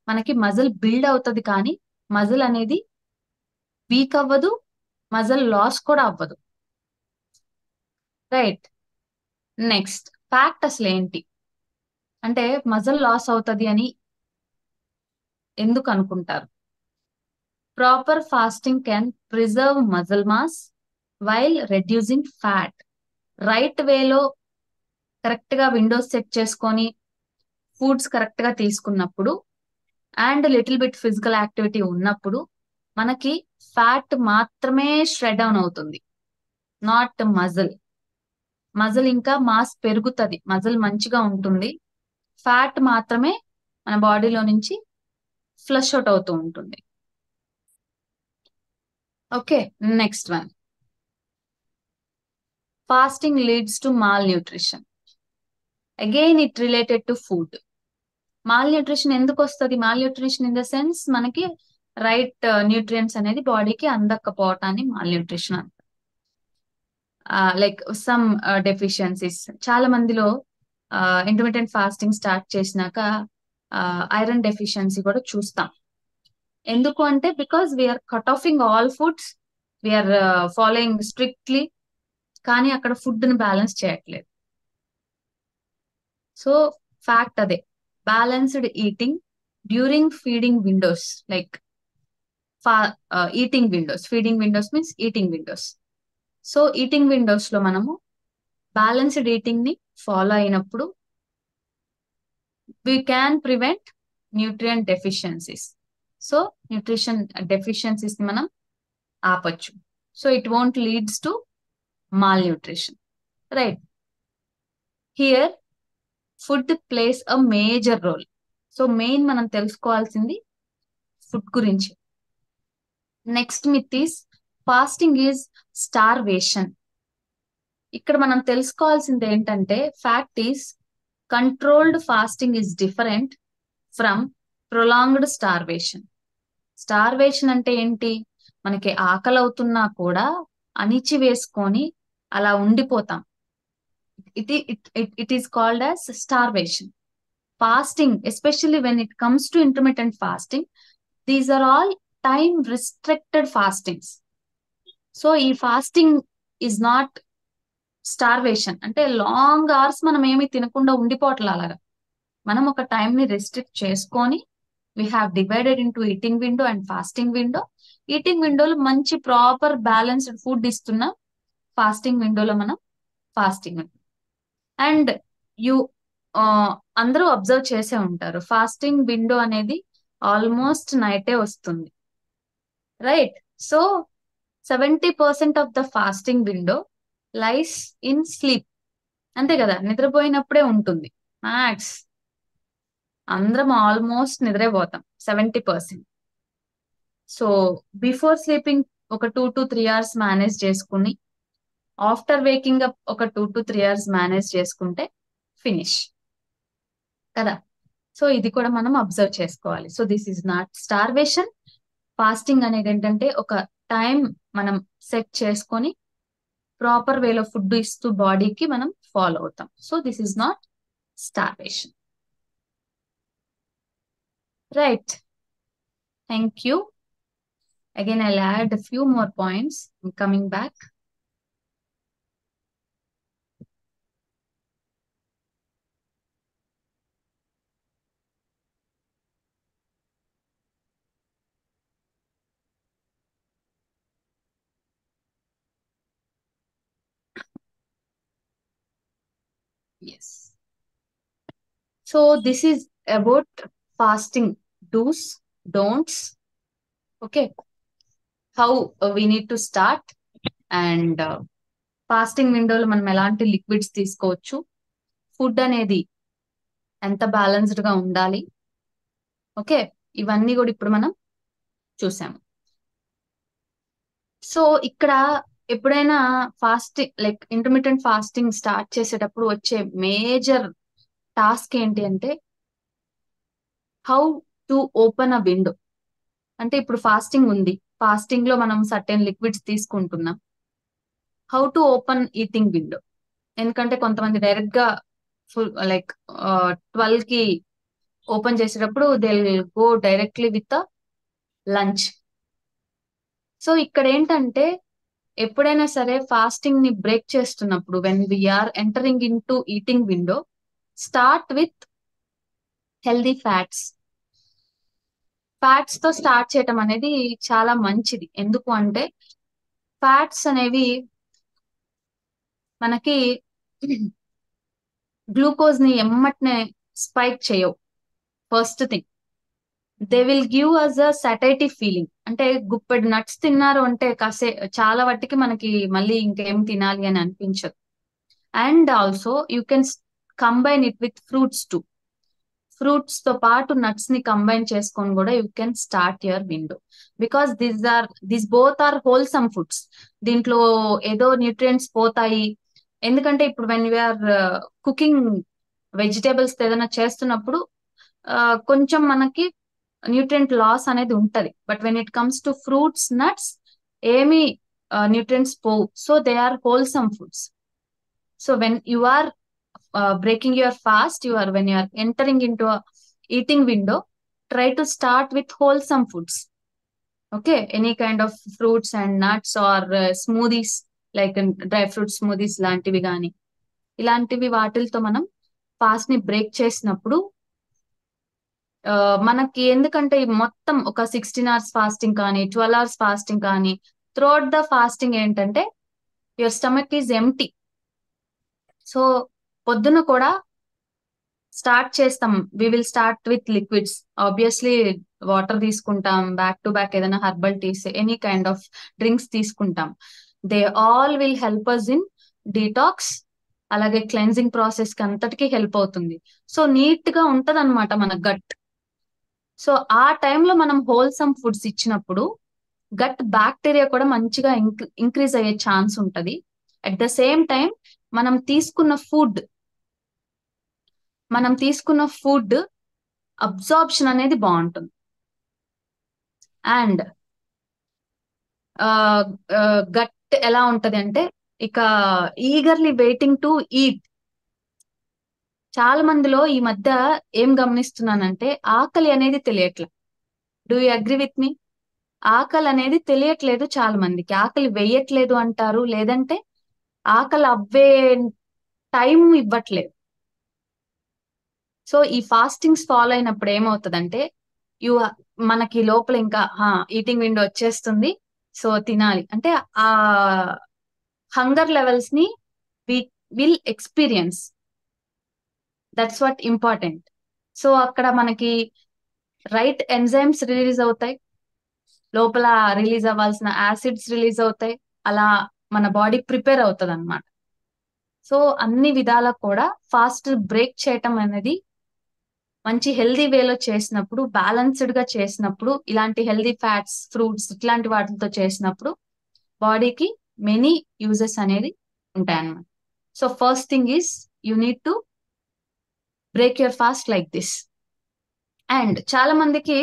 మనకి మజిల్ బిల్డ్ అవుతుంది, కానీ మజిల్ అనేది వీక్ అవ్వదు, మజిల్ లాస్ కూడా అవ్వదు. రైట్. నెక్స్ట్ ఫ్యాక్ట్ అసలు ఏంటి అంటే మజిల్ లాస్ అవుతుంది అని ఎందుకు అనుకుంటారు? Proper fasting can preserve muscle mass while reducing fat. Right వేలో కరెక్ట్ గా విండోస్ సెట్ చేసుకొని ఫుడ్స్ కరెక్ట్ గా తీసుకున్నప్పుడు and little bit physical activity ఉన్నప్పుడు మనకి ఫ్యాట్ మాత్రమే షెడ్ డౌన్ అవుతుంది, నాట్ మజిల్. మజిల్ ఇంకా మాస్ పెరుగుతుంది, మజిల్ మంచిగా ఉంటుంది, ఫ్యాట్ మాత్రమే మన బాడీలో నుంచి ఫ్లష్ అవుట్ అవుతూ ఉంటుంది. Okay, next one. Fasting leads to malnutrition. Again it related to food. Malnutrition ఎందుకు వస్తుంది? Malnutrition in the sense మనకి రైట్ న్యూట్రియంట్స్ అనేది బాడీకి అందకపోవటాన్ని మాల్ న్యూట్రిషన్ అంటారు. లైక్ సమ్ డెఫిషియన్సీస్ చాలా మందిలో ఇంటర్మీడియట్ ఫాస్టింగ్ స్టార్ట్ చేసినాక ఐరన్ డెఫిషియన్సీ కూడా చూస్తాం. ఎందుకు అంటే because we're cut offing all foods, we're following strictly, కానీ అక్కడ ఫుడ్ ని బ్యాలెన్స్ చేయట్లేదు. సో ఫ్యాక్ట్ అదే, balanced eating during feeding windows, like eating windows. Feeding windows means eating windows. So eating windows లో మనము బ్యాలెన్స్డ్ ఈటింగ్ ని ఫాలో అయినప్పుడు we can prevent nutrient deficiencies. So nutrition deficiencies ని మనం ఆపచ్చు. So it won't leads to malnutrition. Right. Here food plays a major role. So main మనం తెలుసుకోవాల్సింది ఫుడ్ గురించి. Next myth is fasting is starvation. ఇక్కడ మనం తెలుసుకోవాల్సింది ఏంటంటే fact is controlled fasting is different from prolonged starvation. Starvation అంటే ఏంటి? మనకి ఆకలి అవుతున్నా కూడా అణిచి వేసుకొని అలా ఉండిపోతాం. It is called as starvation. Fasting, especially when it comes to intermediate fasting, these are all time restricted fastings. So ఈ ఫాస్టింగ్ ఈజ్ నాట్ స్టార్వేషన్. అంటే లాంగ్ అవర్స్ మనం ఏమి తినకుండా ఉండిపోవట్లే. అలాగా మనం ఒక టైం ని రెస్ట్రిక్ట్ చేసుకొని we have divided into eating window and fasting window. Eating విండోలో మంచి ప్రాపర్ బ్యాలెన్స్డ్ ఫుడ్ ఇస్తున్నాం, ఫాస్టింగ్ విండోలో మనం ఫాస్టింగ్. అండ్ యు అందరూ అబ్జర్వ్ చేసే ఉంటారు, ఫాస్టింగ్ విండో అనేది ఆల్మోస్ట్ నైటే వస్తుంది. Right. So 70% of the fasting window lies in sleep. అంతే కదా, నిద్రపోయినప్పుడే ఉంటుంది. మ్యాక్స్ అందరం ఆల్మోస్ట్ నిద్రపోతాం 70%. సో బిఫోర్ స్లీపింగ్ ఒక 2 to 3 hours మేనేజ్ చేసుకుని ఆఫ్టర్ వేకింగ్ అప్ ఒక 2 to 3 hours మేనేజ్ చేసుకుంటే ఫినిష్ కదా. సో ఇది కూడా మనం అబ్జర్వ్ చేసుకోవాలి. So this is not starvation. Fasting అనేది ఏంటంటే ఒక టైం మనం సెట్ చేసుకొని ప్రాపర్ వేలో ఫుడ్ ఇస్తూ బాడీకి మనం ఫాలో అవుతాం. So this is not starvation. Right. Thank you. Again, I'll add a few more points. I'm coming back. Yes. So this is about fasting do's, don'ts. Okay. How we need to start and fasting విండోలో మనం ఎలాంటి లిక్విడ్స్ తీసుకోవచ్చు, ఫుడ్ అనేది ఎంత బ్యాలెన్స్డ్ గా ఉండాలి. ఓకే, ఇవన్నీ కూడా ఇప్పుడు మనం చూసాము. సో ఇక్కడ ఎప్పుడైనా fasting like intermediate fasting start చేసేటప్పుడు వచ్చే మేజర్ టాస్క్ ఏంటి అంటే how to open a window. అంటే ఇప్పుడు ఫాస్టింగ్ ఉంది, ఫాస్టింగ్ లో మనం సర్టెన్ లిక్విడ్స్ తీసుకుంటున్నాం. How to open eating window. ఎందుకంటే కొంతమంది డైరెక్ట్ గా ఫుల్ లైక్ 12 కి ఓపెన్ చేసేటప్పుడు they go directly with lunch. So ఇక్కడ ఏంటంటే ఎప్పుడైనా సరే ఫాస్టింగ్ ని బ్రేక్ చేస్తున్నప్పుడు when we're entering in to eating window, start with healthy fats. Fats తో స్టార్ట్ చేయటం అనేది చాలా మంచిది. ఎందుకు అంటే ఫ్యాట్స్ అనేవి మనకి గ్లూకోజ్ ని ఎమ్మటనే స్పైక్ చేయవు. First thing, they will give us a satiety feeling. అంటే గుప్పెడు నట్స్ తిన్నారు అంటే చాలా వాటికి మనకి మళ్ళీ ఇంకేం తినాలి అని అనిపించదు. And also you can combine it with fruits too. Fruits తో పాటు నట్స్ ని కంబైన్ చేసుకొని కూడా you can start your window. Because this both are wholesome foods. దీంట్లో ఏదో న్యూట్రియంట్స్ పోతాయి. ఎందుకంటే ఇప్పుడు వెన్ యూఆర్ కుకింగ్ వెజిటేబుల్స్ ఏదైనా చేస్తున్నప్పుడు కొంచెం మనకి న్యూట్రియంట్ లాస్ అనేది ఉంటది. But when it comes to fruits, nuts, ఏమి న్యూట్రియంట్స్ పోవు. So they are wholesome foods. So when you are breaking your fast, when you are entering into a eating window, try to start with wholesome foods. Okay, any kind of fruits and nuts or smoothies, like dry fruit smoothies లాంటివి కానీ ఇలాంటివి వాటిలతో మనం ఫాస్ట్ ని బ్రేక్ చేసినప్పుడు మనకి ఎందుకంటే మొత్తం ఒక 16 hours ఫాస్టింగ్ కానీ 12 hours ఫాస్టింగ్ కానీ త్రూఅవుట్ ద ఫాస్టింగ్ ఏంటంటే your stomach is empty. So పొద్దున కూడా స్టార్ట్ చేస్తాం, we will start with liquids. Obviously water తీసుకుంటాం, బ్యాక్ టు బ్యాక్ ఏదైనా herbal teas, any kind of drinks తీసుకుంటాం. They all will help us in detox, అలాగే క్లెన్జింగ్ ప్రాసెస్ కి అంతటికీ హెల్ప్ అవుతుంది. సో నీట్ గా ఉంటది అనమాట మన గట్. సో ఆ టైంలో మనం హోల్సమ్ ఫుడ్స్ ఇచ్చినప్పుడు గట్ బ్యాక్టీరియా కూడా మంచిగా ఇంక్రీజ్ అయ్యే ఛాన్స్ ఉంటది. అట్ ద సేమ్ టైం మనం తీసుకున్న ఫుడ్ అబ్జార్ప్షన్ అనేది బాగుంటుంది. అండ్ గట్ ఎలా ఉంటది అంటే ఇక ఈగర్లీ వెయిటింగ్ టు ఈట్. చాలా మందిలో ఈ మధ్య ఏం గమనిస్తున్నానంటే ఆకలి అనేది తెలియట్లే. Do you agree with me? ఆకలి అనేది తెలియట్లేదు చాలా మందికి. ఆకలి వేయట్లేదు అంటారు, లేదంటే ఆకలి అవ్వే టైం ఇవ్వట్లేదు. సో ఈ ఫాస్టింగ్స్ ఫాలో అయినప్పుడు ఏమవుతుందంటే యు మనకి లోపల ఇంకా ఈటింగ్ విండో వచ్చేస్తుంది, సో తినాలి అంటే ఆ హంగర్ లెవెల్స్ ని we will experience. That's what important. So అక్కడ మనకి రైట్ ఎంజైమ్స్ రిలీజ్ అవుతాయి, లోపల రిలీజ్ అవ్వాల్సిన యాసిడ్స్ రిలీజ్ అవుతాయి. అలా మన బాడీ ప్రిపేర్ అవుతుంది అనమాట. సో అన్ని విధాలా కూడా ఫాస్ట్ బ్రేక్ చేయటం అనేది మంచి హెల్దీ వేలో చేసినప్పుడు, బ్యాలన్స్డ్ గా చేసినప్పుడు, ఇలాంటి హెల్దీ ఫ్యాట్స్, ఫ్రూట్స్ ఇట్లాంటి వాటితో చేసినప్పుడు బాడీకి మెనీ యూజెస్ అనేది ఉంటాయన్నమాట. So first thing is you need to break your fast like this. And చాలా మందికి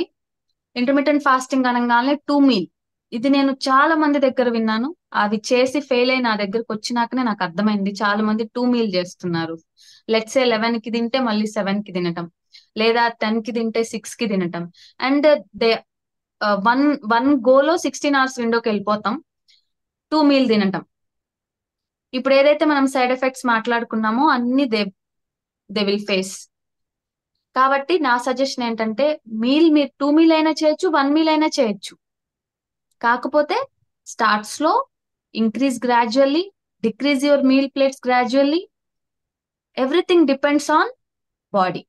ఇంటర్మీడియట్ ఫాస్టింగ్ అనగానే 2 meal, ఇది నేను చాలా మంది దగ్గర విన్నాను. అవి చేసి ఫెయిల్ అయి నా దగ్గరకు వచ్చినాకనే నాకు అర్థమైంది చాలా మంది 2 meal చేస్తున్నారు. లెట్స్ సే 11 కి తింటే మళ్ళీ 7 కి తినటం, లేదా 10 కి తింటే 6 కి తినటం. అండ్ దే వన్ వన్ గోలో 16 hours విండోకి వెళ్ళిపోతాం, 2 meal తినటం. ఇప్పుడు ఏదైతే మనం సైడ్ ఎఫెక్ట్స్ మాట్లాడుకున్నామో అన్ని దే విల్ ఫేస్. కాబట్టి నా సజెషన్ ఏంటంటే మీరు 2 meal అయినా చేయొచ్చు, 1 meal అయినా చేయొచ్చు. కాకపోతే start slow, increase gradually, decrease your meal plates gradually. Everything depends on body.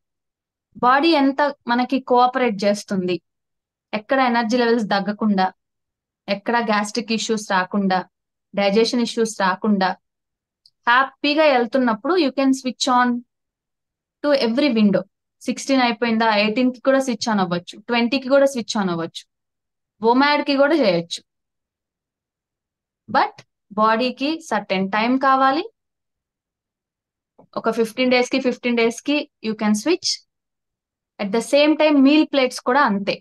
Body ఎంత మనకి కోఆపరేట్ చేస్తుంది, ఎక్కడ ఎనర్జీ లెవెల్స్ తగ్గకుండా, ఎక్కడ గ్యాస్ట్రిక్ ఇష్యూస్ రాకుండా, డైజెషన్ ఇష్యూస్ రాకుండా హ్యాపీగా వెళ్తున్నప్పుడు you can switch on to every window. 16 అయిపోయిందా, 18 కి కూడా స్విచ్ ఆన్ అవ్వచ్చు, 20 కి కూడా స్విచ్ ఆన్ అవ్వచ్చు, ఓమాడ్ కి కూడా చేయొచ్చు. బట్ బాడీకి సర్టెన్ టైం కావాలి. ఒక 15 డేస్ కి you can switch. At the same time meal plates కూడా అంతే.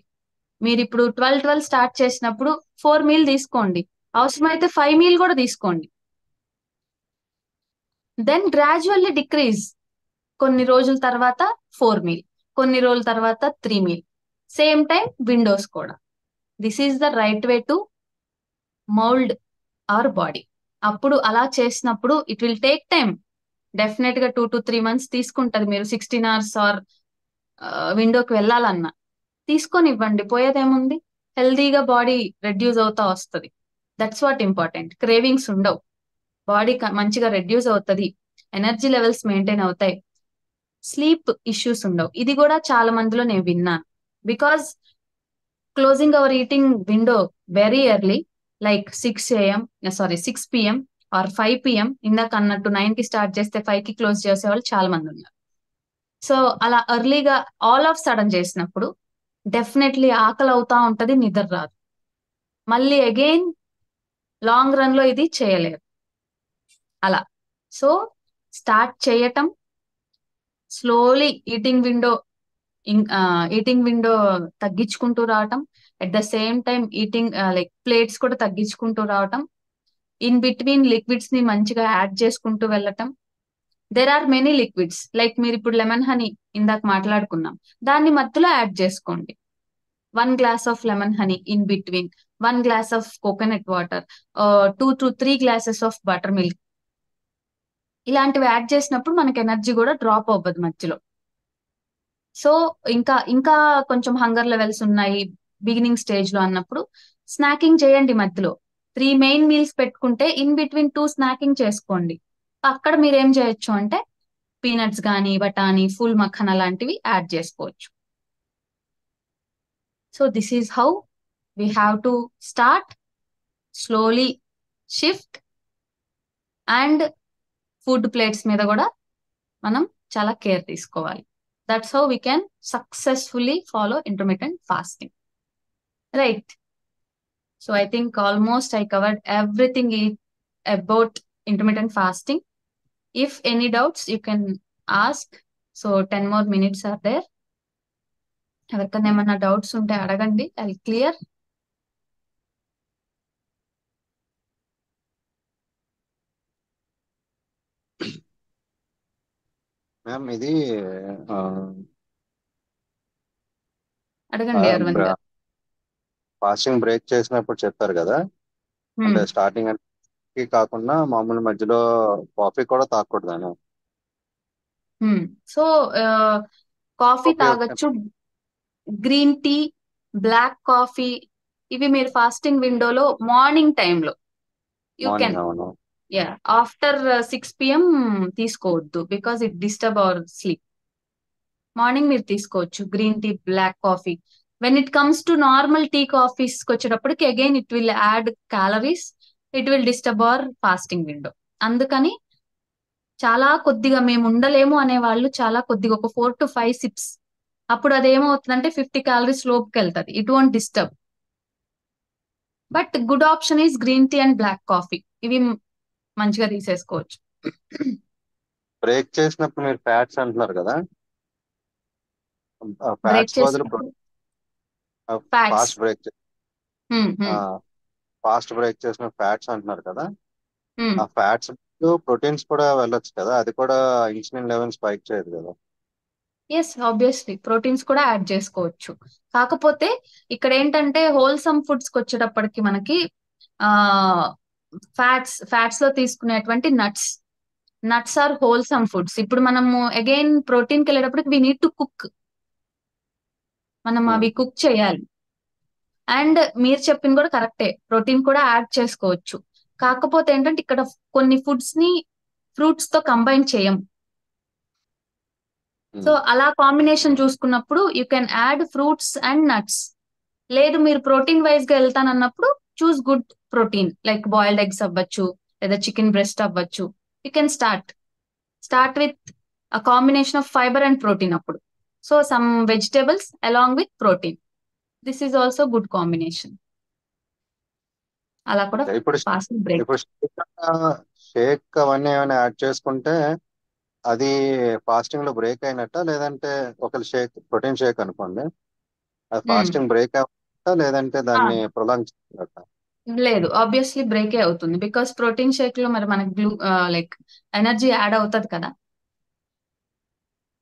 మీరు ఇప్పుడు 12 స్టార్ట్ చేసినప్పుడు 4 మీల్ తీసుకోండి, అవసరమైతే 5 మీల్ కూడా తీసుకోండి. Then gradually decrease. కొన్ని రోజుల తర్వాత 4 మీల్, కొన్ని రోజుల తర్వాత 3 మీల్, సేమ్ టైం విండోస్ కూడా. This is the right way to mould our body. అప్పుడు అలా చేసినప్పుడు it will take time, definite గా 2 to 3 months తీసుకుంటది. మీరు 16 hours ఆర్ విండోకి వెళ్ళాలన్నా తీసుకొని ఇవ్వండి, పోయేదేముంది. హెల్దీగా బాడీ రెడ్యూస్ అవుతా వస్తుంది. That's what important. క్రేవింగ్స్ ఉండవు, బాడీ మంచిగా రెడ్యూస్ అవుతుంది, ఎనర్జీ లెవెల్స్ మెయింటైన్ అవుతాయి, స్లీప్ ఇష్యూస్ ఉండవు. ఇది కూడా చాలా మందిలో నేను విన్నాను. Because closing our eating window very early, like 6 p.m. Or 5 p.m. ఇందాక అన్నట్టు 9 కి స్టార్ట్ చేస్తే 5 కి క్లోజ్ చేసే వాళ్ళు చాలా మంది ఉన్నారు. సో అలా ఎర్లీగా ఆల్ ఆఫ్ సడన్ చేసినప్పుడు డెఫినెట్లీ ఆకలి అవుతా ఉంటది, నిద్ర రాదు. మళ్ళీ అగైన్ లాంగ్ రన్ లో ఇది చేయలేరు అలా. సో స్టార్ట్ చేయటం, స్లోలీ ఈటింగ్ విండో తగ్గించుకుంటూ రావటం, at the same time eating like plates కూడా తగ్గించుకుంటూ రావటం, ఇన్ బిట్వీన్ లిక్విడ్స్ ని మంచిగా యాడ్ చేసుకుంటూ వెళ్ళటం. There are many liquids, like మీరు ఇప్పుడు లెమన్ హనీ ఇందాక మాట్లాడుకున్నాం, దాన్ని మధ్యలో యాడ్ చేసుకోండి. 1 glass of lemon honey in between, 1 glass of coconut water, 2 to 3 glasses of butter milk. ఇలాంటివి యాడ్ చేసినప్పుడు మనకి ఎనర్జీ కూడా డ్రాప్ అవ్వదు మధ్యలో. సో ఇంకా ఇంకా కొంచెం హంగర్ లెవెల్స్ ఉన్నాయి బిగినింగ్ స్టేజ్ లో అన్నప్పుడు స్నాకింగ్ చేయండి మధ్యలో. 3 మెయిన్ మీల్స్ పెట్టుకుంటే ఇన్ బిట్వీన్ 2 స్నాకింగ్ చేసుకోండి. అక్కడ మీరు ఏం చేయొచ్చు అంటే పీనట్స్ కానీ, బఠానీ, ఫుల్ మఖానా లాంటివి యాడ్ చేసుకోవచ్చు. So this is how we have to start, slowly shift. And food plates మీద కూడా మనం చాలా కేర్ తీసుకోవాలి. That's how we can successfully follow intermediate fasting, right? So I think almost I covered everything about intermediate fasting. If any doubts, you can ask. So 10 more minutes are there. ఎవరికైనా ఏమైనా డౌట్స్ ఉంటే అడగండి, ఐ క్లియర్. మ్యామ్ ఇది అడగండి అరవింద్ గారు. ఫాస్టింగ్ బ్రేక్ చేసినప్పుడు చెప్పారు కదా, అంటే స్టార్టింగ్ కి కాకుండా మామూలు మధ్యలో కాఫీ కూడా తాగకూడదాను. సో కాఫీ కాఫీ తాగొచ్చు, గ్రీన్ టీ, బ్లాక్ కాఫీ, ఇవి మీరు ఫాస్టింగ్ విండోలో మార్నింగ్ టైంలో యూ కెన్. మార్నింగ్ అవును. Yeah, after 6 p.m. తీసుకోవద్దు, because it disturb our sleep. Morning మీరు తీసుకోవచ్చు green tea, black coffee. When it comes to normal tea coffees వచ్చేటప్పటికి again it will add calories, it will disturb our fasting window. అందుకని చాలా కొద్దిగా మేము ఉండలేము అనే వాళ్ళు చాలా కొద్దిగా ఒక 4 to 5 sips, అప్పుడు అదేమవుతుందంటే 50 calories లోపుకి వెళ్తుంది. It won't disturb. But good option is green tea and black coffee, ఇవి మంచిగా తీసేసుకోవచ్చు. బ్రేక్ చేసినప్పుడు మీరు ఫ్యాట్స్ అంటున్నారు కదా, బ్రేక్ ఫ్యాట్స్ బదులు చేసినప్పుడు ఫ్యాట్స్. ఫాస్ట్ బ్రేక్ చేసిన ఫ్యాట్స్ అంటున్నారు కదా, ఆ ఫ్యాట్స్ ప్రోటీన్స్ కూడా వెళ్ళొచ్చు కదా, అది కూడా ఇన్సులిన్ లెవెల్ స్పైక్ చేయదు కదా? ఎస్, ఆబ్వియస్లీ ప్రోటీన్స్ కూడా యాడ్ చేసుకోవచ్చు. కాకపోతే ఇక్కడ ఏంటంటే హోల్సమ్ ఫుడ్స్ కి వచ్చేటప్పటికి మనకి ఆ ఫ్యాట్స్ లో తీసుకునేటువంటి నట్స్ ఆర్ హోల్సమ్ ఫుడ్స్. ఇప్పుడు మనము అగైన్ ప్రోటీన్ కి వెళ్ళేటప్పటికి వీ నీడ్ టు కుక్, మనం అవి కుక్ చేయాలి. అండ్ మీరు చెప్పింది కూడా కరెక్టే, ప్రోటీన్ కూడా యాడ్ చేసుకోవచ్చు. కాకపోతే ఏంటంటే ఇక్కడ కొన్ని ఫుడ్స్ ని ఫ్రూట్స్ తో కంబైన్ చేయం. సో అలా కాంబినేషన్ చూసుకున్నప్పుడు you can add fruits and nuts. లేదు మీరు ప్రోటీన్ వైజ్ గా వెళ్తానన్నప్పుడు choose good protein, like boiled eggs అవ్వచ్చు, లేదా చికెన్ బ్రెస్ట్ అవ్వచ్చు. You can start with a combination of fibre and protein. అప్పుడు so some vegetables along with protein, this is also good combination. అలా కూడా ఇప్పుడు ఫాస్టింగ్ బ్రేక్. ఇప్పుడు షేక్ అవన్నీ ఏమైనా యాడ్ చేసుకుంటే అది ఫాస్టింగ్ లో బ్రేక్ అయినట్ట, లేదంటే ఒక షేక్ ప్రోటీన్ షేక్ అనుకోండి, అది ఫాస్టింగ్ బ్రేక్ అయినట్ట లేదంటే దాన్ని ప్రొలాంగ్ చేసినట్ట? లేదు, ఆబ్వియస్లీ బ్రేకే అవుతుంది, బికాస్ ప్రోటీన్ షేక్ లో మరి మనకి లైక్ ఎనర్జీ యాడ్ అవుతుంది కదా.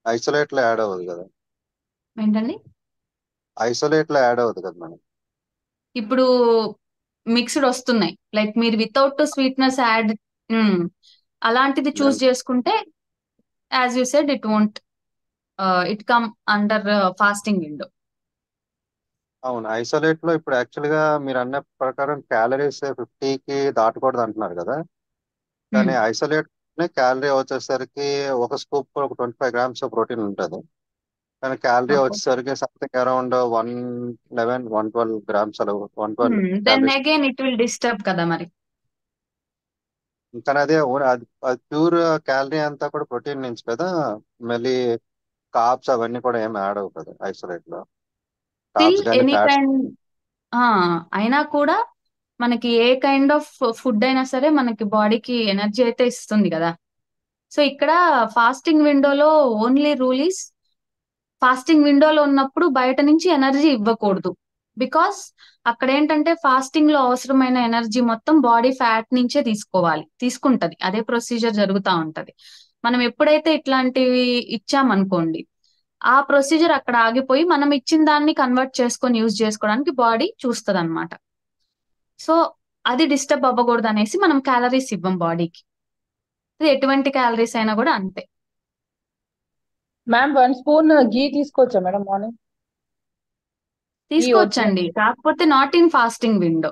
ఐసోలేట్ లో యాడ్ అవ్వదు కదా. ఏంటండి? ఐసోలేట్ లో యాడ్ అవ్వదు కదా మనకి. ఇప్పుడు మిక్స్డ్ వస్తున్నాయి, లైక్ మీరు వితౌట్ స్వీట్నెస్ యాడ్ అలాంటిది చూస్ చేసుకుంటే as you said it won't it come under fasting window. అవును, ఐసోలేట్ లో ఇప్పుడు యాక్చువల్ గా మీరు అన్న ప్రకారం క్యాలరీస్ 50కి దాటకూడదు అంటున్నారు కదా. కానీ ఐసోలేట్ క్యాలరీ వచ్చేసరికి ఒక స్కూప్ ఒక 25 grams ప్రోటీన్ ఉంటుంది. కానీ క్యాలరీ ఓకే. వచ్చేసరికి సంథింగ్ అరౌండ్ 111-112 grams అలా 112 then calories. Again it will disturb కదా మరి. కానీ అది ప్యూర్ క్యాలరీ అంతా కూడా ప్రోటీన్ నుంచి కదా. మళ్ళీ కార్బ్స్ అవన్నీ కూడా ఏమి యాడ్ అవ్వవు కదా ఐసోలేట్ లో. స్టిల్ కార్బ్స్ కానీ ఎనీ ఫ్యాట్స్. కైండ్ అయినా కూడా మనకి ఏ కైండ్ ఆఫ్ ఫుడ్ అయినా సరే మనకి బాడీకి ఎనర్జీ అయితే ఇస్తుంది కదా. సో ఇక్కడ ఫాస్టింగ్ విండోలో ఓన్లీ రూల్ ఈస్ ఫాస్టింగ్ విండోలో ఉన్నప్పుడు బయట నుంచి ఎనర్జీ ఇవ్వకూడదు. బికాస్ అక్కడ ఏంటంటే ఫాస్టింగ్ లో అవసరమైన ఎనర్జీ మొత్తం బాడీ ఫ్యాట్ నుంచే తీసుకుంటది. అదే ప్రొసీజర్ జరుగుతూ ఉంటది. మనం ఎప్పుడైతే ఇట్లాంటివి ఇచ్చామనుకోండి, ఆ ప్రొసీజర్ అక్కడ ఆగిపోయి మనం ఇచ్చిన దాన్ని కన్వర్ట్ చేసుకొని యూజ్ చేసుకోవడానికి బాడీ చూస్తుంది అనమాట. సో అది డిస్టర్బ్ అవ్వకూడదు అనేసి మనం క్యాలరీస్ ఇవ్వం బాడీకి. ఇది ఎటువంటి క్యాలరీస్ అయినా కూడా అంతే. మ్యామ్ 1 స్పూన్ ఘీ తీసుకోవచ్చా మేడం మార్నింగ్? తీసుకోవచ్చండి, కాకపోతే not in fasting window.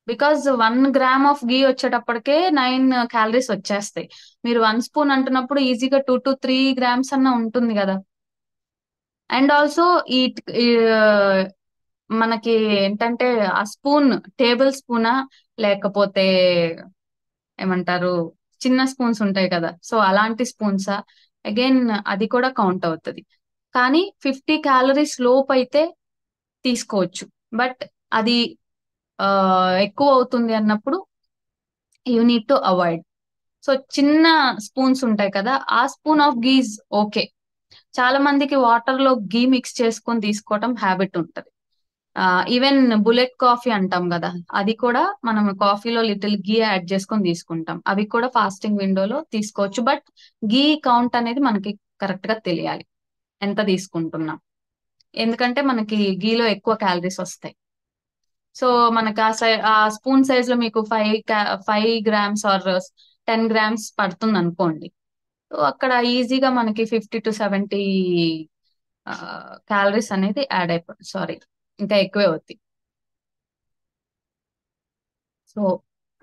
Because 1 gram of ghee వచ్చేటప్పటికే 9 calories వచ్చేస్తాయి. మీరు 1 స్పూన్ అంటున్నప్పుడు ఈజీగా 2 to 3 grams అన్న ఉంటుంది కదా. అండ్ ఆల్సో ఈ ఈ, మనకి ఏంటంటే ఆ స్పూన్ టేబుల్ స్పూనా లేకపోతే ఏమంటారు చిన్న స్పూన్స్ ఉంటాయి కదా, సో అలాంటి స్పూన్సా, అగైన్ అది కూడా కౌంట్ అవుతుంది. కానీ 50 calories లోపు అయితే తీసుకోవచ్చు. బట్ అది ఎక్కువ అవుతుంది అన్నప్పుడు you need to avoid. So చిన్న స్పూన్స్ ఉంటాయి కదా, ఆ స్పూన్ ఆఫ్ గీజ్ ఓకే. చాలా మందికి వాటర్ లో గీ మిక్స్ చేసుకొని తీసుకోవటం హ్యాబిట్ ఉంటది. ఈవెన్ బుల్లెట్ కాఫీ అంటాం కదా, అది కూడా మనం కాఫీలో లిటిల్ గీ యాడ్ చేసుకొని తీసుకుంటాం. అవి కూడా ఫాస్టింగ్ విండోలో తీసుకోవచ్చు. బట్ గీ కౌంట్ అనేది మనకి కరెక్ట్ గా తెలియాలి ఎంత తీసుకుంటున్నాం, ఎందుకంటే మనకి గీలో ఎక్కువ క్యాలరీస్ వస్తాయి. సో మనకి ఆ స్పూన్ సైజ్ లో మీకు 5 grams ఆర్ 10 grams పడుతుంది అనుకోండి. సో అక్కడ ఈజీగా మనకి 50 to 70 క్యాలరీస్ అనేది యాడ్ అయిపోతుంది. సారీ, ఇంకా ఎక్కువే అవుతాయి. సో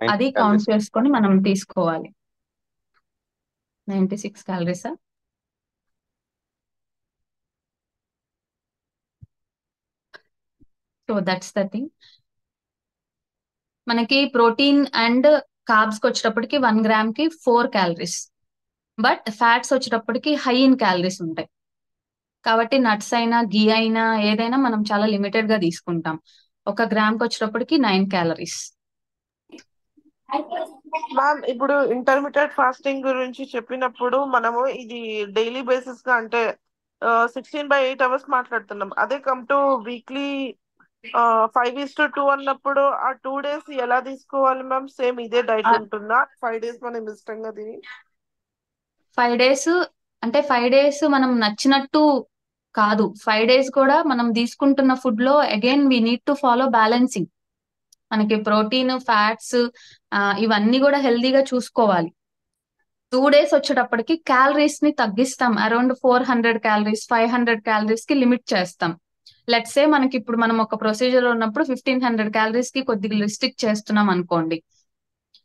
అది కౌంట్ చేసుకొని మనం తీసుకోవాలి. 96 calories. So that's the thing. మనకి ప్రోటీన్ అండ్ కార్బ్స్ కి వచ్చేటప్పటికి 1 gram కి 4 calories. బట్ ఫ్యాట్స్ వచ్చేటప్పటికి హై ఇన్ క్యాలరీస్ ఉంటాయి. కాబట్టి నట్స్ అయినా గీ అయినా ఏదైనా మనం చాలా లిమిటెడ్ గా తీసుకుంటాం. 1 gram కి వచ్చేటప్పటికి 9 calories. మ్యామ్ ఇప్పుడు ఇంటర్మీడియట్ ఫాస్టింగ్ గురించి చెప్పినప్పుడు మనము ఇది డైలీ బేసిస్ గా అంటే 16/8 hours మాట్లాడుతున్నాం. అదే కమ్ టు వీక్లీ 5:2 అన్నప్పుడు ఆ 2 days ఎలా తీసుకోవాలి మ్యామ్? సేమ్ ఇదే డైట్ ఉంటుందా? 5 days మనం ఇష్టంగా తిని 5 days అంటే 5 days మనం నచ్చినట్టు కాదు. 5 days కూడా మనం తీసుకుంటున్న ఫుడ్ లో again we need to follow balancing. మనకి ప్రోటీన్ ఫ్యాట్స్ ఇవన్నీ కూడా హెల్దీగా చూసుకోవాలి. 2 days వచ్చేటప్పటికి క్యాలరీస్ ని తగ్గిస్తాం. అరౌండ్ 400 calories 500 calories కి లిమిట్ చేస్తాం. లెట్స్ సే మనకి ఇప్పుడు మనం ఒక ప్రొసీజర్ ఉన్నప్పుడు 1500 calories కి కొద్దిగా రిస్ట్రిక్ట్ చేస్తున్నాం అనుకోండి,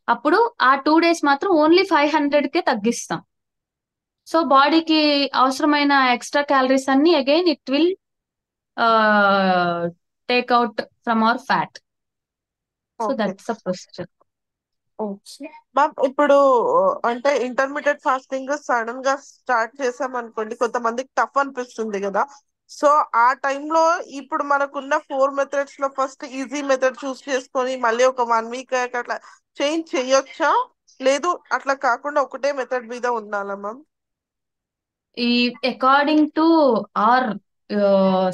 అప్పుడు ఆ 2 days మాత్రం ఓన్లీ 500 కే తగ్గిస్తాం. సో బాడీకి అవసరమైన ఎక్స్ట్రా క్యాలరీస్ అన్ని again it will take out from our fat. So that's the procedure. Ma'am ఇప్పుడు అంటే ఇంటర్మీడియట్ ఫాస్టింగ్ సడన్ గా స్టార్ట్ చేసాం అనుకోండి, కొంతమందికి టఫ్ అనిపిస్తుంది కదా. సో ఆ టైంలో ఇప్పుడు మనకున్న 4 మెథడ్స్ లో ఫస్ట్ ఈజీ మెథడ్ చూస్ చేసుకొని మళ్ళీ ఒక 1 వీక్ అట్లా చేంజ్ చేయొచ్చా? లేదు అట్లా కాకుండా ఒకటే మెథడ్ మీద ఉండాలా మ్యామ్? ఈ అకార్డింగ్ టు ఆర్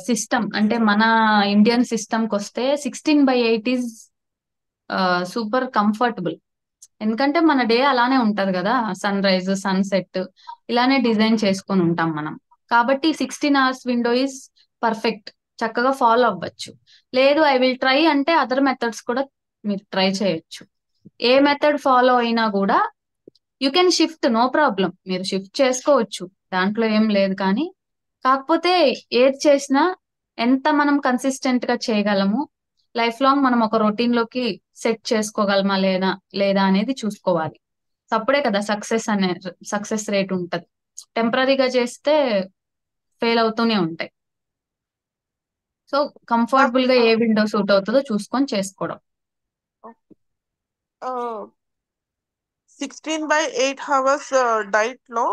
సిస్టమ్, అంటే మన ఇండియన్ సిస్టమ్ కి వస్తే 16/8 ఈజ్ సూపర్ కంఫర్టబుల్. ఎందుకంటే మన డే అలానే ఉంటది కదా, సన్ రైజ్ సన్ సెట్ ఇలానే డిజైన్ చేసుకొని ఉంటాం మనం. కాబట్టి 16 hours విండో ఈజ్ పర్ఫెక్ట్, చక్కగా ఫాలో అవ్వచ్చు. లేదు ఐ విల్ ట్రై అంటే అదర్ మెథడ్స్ కూడా మీరు ట్రై చేయొచ్చు. ఏ మెథడ్ ఫాలో అయినా కూడా you can shift, no problem, మీరు షిఫ్ట్ చేసుకోవచ్చు, దాంట్లో ఏం లేదు. కానీ కాకపోతే ఏది చేసినా ఎంత మనం కన్సిస్టెంట్ గా చేయగలము, లైఫ్ లాంగ్ మనం ఒక రొటీన్ లోకి సెట్ చేసుకోగలమా లేదా లేదా అనేది చూసుకోవాలి. అప్పుడే కదా సక్సెస్ రేట్ ఉంటది. టెంపరీగా చేస్తే ఫెయిల్ అవుతూనే ఉంటాయి. సో కంఫర్టబుల్ గా ఏ విండో సూట్ అవుతుందో చూసుకొని చేసుకోవడం. 16/8 hours డైట్ లో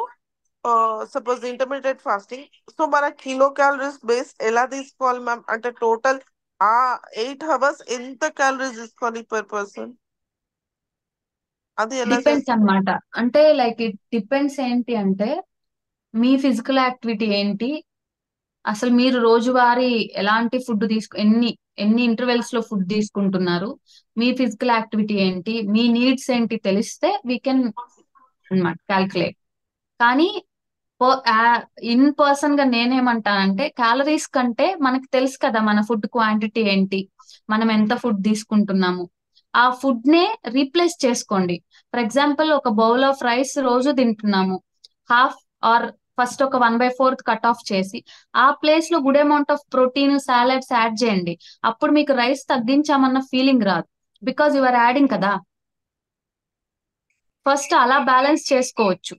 సపోజ్ ఇంటర్మీడియట్ ఫాస్టింగ్, సో మన కిలో క్యాలరీస్ బేస్ ఎలా తీసుకోవాలి మ్యామ్? అంటే టోటల్ ఆ 8 hours ఎంత క్యాలరీస్ తీసుకోవాలి పర్ పర్సన్? అది ఎలా డిపెండ్స్ చేస్తారు? అన్నమాట. అంటే లైక్ ఇట్ డిపెండ్స్ ఏంటి అంటే మీ ఫిజికల్ యాక్టివిటీ ఏంటి, అసలు మీరు రోజువారీ ఎలాంటి ఫుడ్ ఎన్ని ఎన్ని ఇంటర్వెల్స్ లో ఫుడ్ తీసుకుంటున్నారు, మీ ఫిజికల్ యాక్టివిటీ ఏంటి, మీ నీడ్స్ ఏంటి తెలిస్తే వీ కెన్ అన్నమాట క్యాల్కులేట్. కానీ ఇన్ పర్సన్ గా నేనేమంటానంటే క్యాలరీస్ కంటే మనకి తెలుసు కదా మన ఫుడ్ క్వాంటిటీ ఏంటి, మనం ఎంత ఫుడ్ తీసుకుంటున్నాము, ఆ ఫుడ్ నే రీప్లేస్ చేసుకోండి. ఫర్ ఎగ్జాంపుల్ ఒక బౌల్ ఆఫ్ రైస్ రోజు తింటున్నాము, హాఫ్ ఆర్ ఫస్ట్ ఒక 1/4 కట్ ఆఫ్ చేసి ఆ ప్లేస్ లో good amount of protein salads add చేయండి. అప్పుడు మీకు రైస్ తగ్గించామన్న ఫీలింగ్ రాదు, బికాజ్ యు ఆర్ యాడింగ్ కదా. ఫస్ట్ అలా బ్యాలెన్స్ చేసుకోవచ్చు.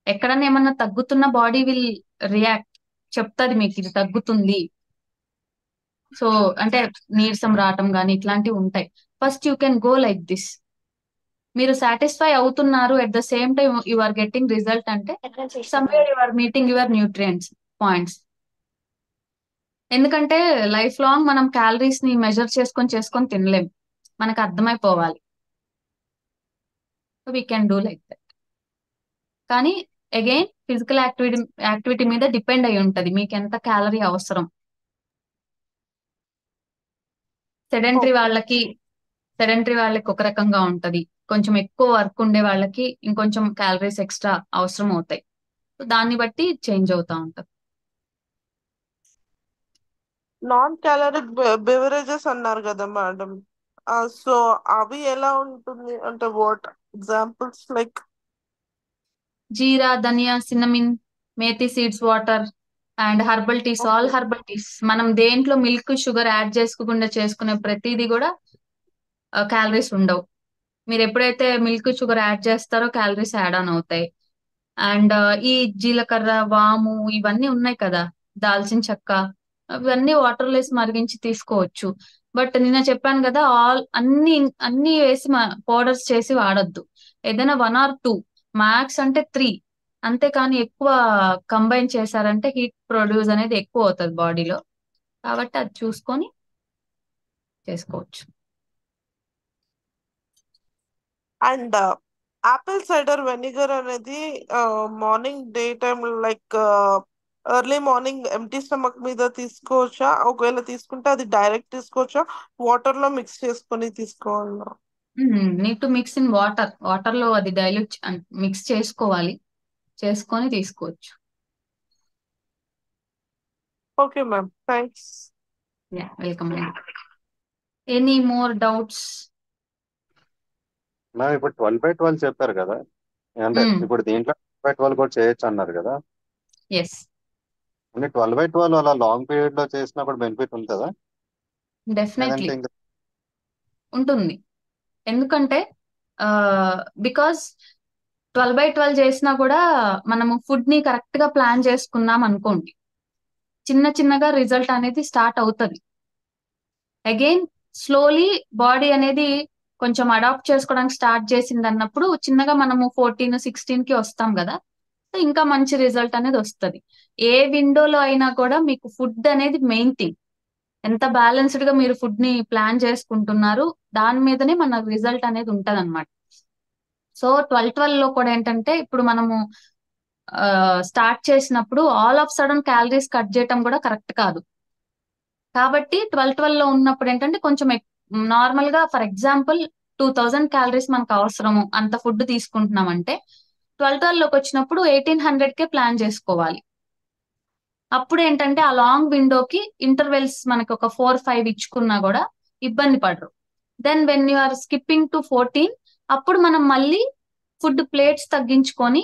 ఎక్కడన్నా ఏమన్నా తగ్గుతున్న బాడీ విల్ రియాక్ట్, చెప్తాది మీకు ఇది తగ్గుతుంది. సో అంటే నీరసం రావటం కానీ ఇట్లాంటివి ఉంటాయి. First you can go like this. మీరు సాటిస్ఫై అవుతున్నారు, at the same time you are getting result అంటే somewhere you are meeting your nutrients points. ఎందుకంటే లైఫ్ లాంగ్ మనం క్యాలరీస్ ని మెజర్ చేసుకొని చేసుకొని తినలేం, మనకు అర్థమైపోవాలి. We can do like that. కానీ అగైన్ ఫిజికల్ యాక్టివిటీ మీద డిపెండ్ అయి ఉంటది మీకు ఎంత క్యాలరీ అవసరం. Sedentary okay. వాళ్ళకి సెడెంటరీ వాళ్ళకి ఒక రకంగా ఉంటది, కొంచెం ఎక్కువ వర్క్ ఉండే వాళ్ళకి ఇంకొంచెం క్యాలరీస్ ఎక్స్ట్రా అవసరం అవుతాయి. దాన్ని బట్టి చేంజ్ అవుతా ఉంటది. నాన్ క్యాలరిక్ బెవరేజెస్ అన్నారు కదా మేడం, సో అవి ఎలా ఉంటుంది అంటే what examples like? Jeera, dhania, cinnamon, methi seeds water and herbal teas. All okay. Herbal teas మనం దేంట్లో మిల్క్ షుగర్ యాడ్ చేసుకోకుండా చేసుకునే ప్రతిదీ కూడా క్యాలరీస్ ఉండవు. మీరు ఎప్పుడైతే మిల్క్ షుగర్ యాడ్ చేస్తారో క్యాలరీస్ యాడ్ ఆన్ అవుతాయి. అండ్ ఈ జీలకర్ర, వాము ఇవన్నీ ఉన్నాయి కదా, దాల్చిన చెక్క, ఇవన్నీ వాటర్ లెస్ మరిగించి తీసుకోవచ్చు. బట్ నిన్న చెప్పాను కదా, అన్ని అన్ని వేసి పౌడర్స్ చేసి వాడొద్దు. ఏదైనా 1 or 2, మ్యాక్స్ అంటే 3, అంతేకాని ఎక్కువ కంబైన్ చేశారంటే హీట్ ప్రొడ్యూస్ అనేది ఎక్కువ అవుతుంది బాడీలో. కాబట్టి అది చూసుకొని చేసుకోవచ్చు. అండ్ యాపిల్ సైడర్ వెనిగర్ అనేది morning day time like early morning empty stomach మీద తీసుకోవచ్చా? ఒకవేళ తీసుకుంటే అది డైరెక్ట్ తీసుకోవచ్చా, వాటర్ లో మిక్స్ చేసుకొని తీసుకోవాలా? Need to mix in water. Water లో అది డైల్యూట్ మిక్స్ చేసుకోవాలి, చేసుకొని తీసుకోవచ్చు. Okay ma'am, thanks. వెల్కమ్ అండి. Any more doubts? మ్యామ్ ఇప్పుడు 12/12 చెప్పారు కదా, అంటే ఇప్పుడు దీంట్లో 12/12 కూడా చేయొచ్చు అన్నారు కదా. ఎస్, అంటే 12/12 అలా లాంగ్ పీరియడ్ లో చేసినప్పుడు బెనిఫిట్ ఉంటుందా, డెఫినెట్లీ లేదంటే ఇంకా? ఉంటుంది. ఎందుకంటే బికాస్ 12/12 చేసినా కూడా మనము ఫుడ్ ని కరెక్ట్ గా ప్లాన్ చేసుకున్నాం అనుకోండి, చిన్న చిన్నగా రిజల్ట్ అనేది స్టార్ట్ అవుతుంది. అగైన్ స్లోలీ బాడీ అనేది కొంచెం అడాప్ట్ చేసుకోవడానికి స్టార్ట్ చేసింది అన్నప్పుడు చిన్నగా మనము 14, 16 కి వస్తాం కదా. సో ఇంకా మంచి రిజల్ట్ అనేది వస్తుంది. ఏ విండోలో అయినా కూడా మీకు ఫుడ్ అనేది మెయిన్ థింగ్. ఎంత బ్యాలెన్స్డ్ గా మీరు ఫుడ్ ని ప్లాన్ చేసుకుంటున్నారు, దాని మీదనే మన రిజల్ట్ అనేది ఉంటది అనమాట. సో 12-12 లో కూడా ఏంటంటే ఇప్పుడు మనము స్టార్ట్ చేసినప్పుడు all of sudden calories cut చేయటం కూడా కరెక్ట్ కాదు. కాబట్టి 12-12 లో ఉన్నప్పుడు ఏంటంటే కొంచెం నార్మల్ గా ఫర్ ఎగ్జాంపుల్ 2000 క్యాలరీస్ మనకు అవసరము అంత ఫుడ్ తీసుకుంటున్నామంటే 12-12 లోకి వచ్చినప్పుడు 1800కే ప్లాన్ చేసుకోవాలి. అప్పుడు ఏంటంటే ఆ లాంగ్ విండోకి ఇంటర్వెల్స్ మనకి ఒక 4-5 ఇచ్చుకున్నా కూడా ఇబ్బంది పడరు. Then when you are skipping to 14 అప్పుడు మనం మళ్ళీ ఫుడ్ ప్లేట్స్ తగ్గించుకొని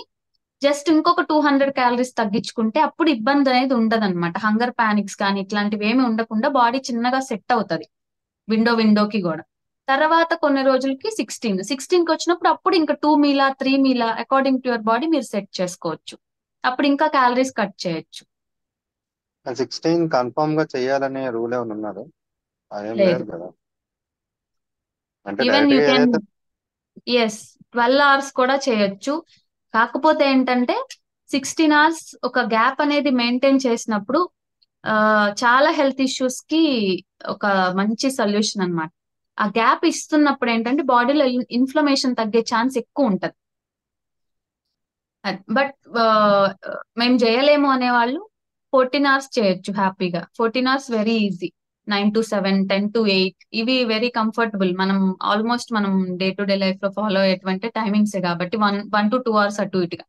జస్ట్ ఇంకొక 200 క్యాలరీస్ తగ్గించుకుంటే అప్పుడు ఇబ్బంది అనేది ఉండదు అనమాట. హంగర్ పానిక్స్ కానీ ఇట్లాంటివి ఏమి ఉండకుండా బాడీ చిన్నగా సెట్ అవుతుంది విండోకి కూడా. తర్వాత కొన్ని రోజులకి 16కి వచ్చినప్పుడు అప్పుడు ఇంకా 2 మీలా 3 మీలా అకార్డింగ్ టు యువర్ బాడీ మీరు సెట్ చేసుకోవచ్చు. అప్పుడు ఇంకా క్యాలరీస్ కట్ చేయొచ్చు. 16 కన్ఫర్మ్ గా చేయాలనే రూల్ ఏమైనా ఉన్నదా? అదేం లేదు, లేదు కదా. అంటే ఈవెన్ డైరెక్ట్ యూ గా కెన్ ఏదైతే 12 అవర్స్ కూడా చేయొచ్చు. కాకపోతే ఏంటంటే 16 అవర్స్ ఒక గ్యాప్ అనేది మెయింటైన్ చేసినప్పుడు చాలా హెల్త్ ఇష్యూస్ కి ఒక మంచి సొల్యూషన్ అన్నమాట. ఆ గ్యాప్ ఇస్తున్నప్పుడు ఏంటంటే బాడీలో ఇన్ఫ్లమేషన్ తగ్గే ఛాన్స్ ఎక్కువ ఉంటది. బట్ మేము చేయలేము అనేవాళ్ళు 14 అవర్స్ చేయొచ్చు హ్యాపీగా. 14 hours very easy. 9 to 7, 10 to 8 ఇవి వెరీ కంఫర్టబుల్. మనం ఆల్మోస్ట్ మనం డే టు డే లైఫ్ లో ఫాలో అయ్యేటువంటి టైమింగ్స్ కాబట్టి 1 to 2 అవర్స్ అటు ఇటుగా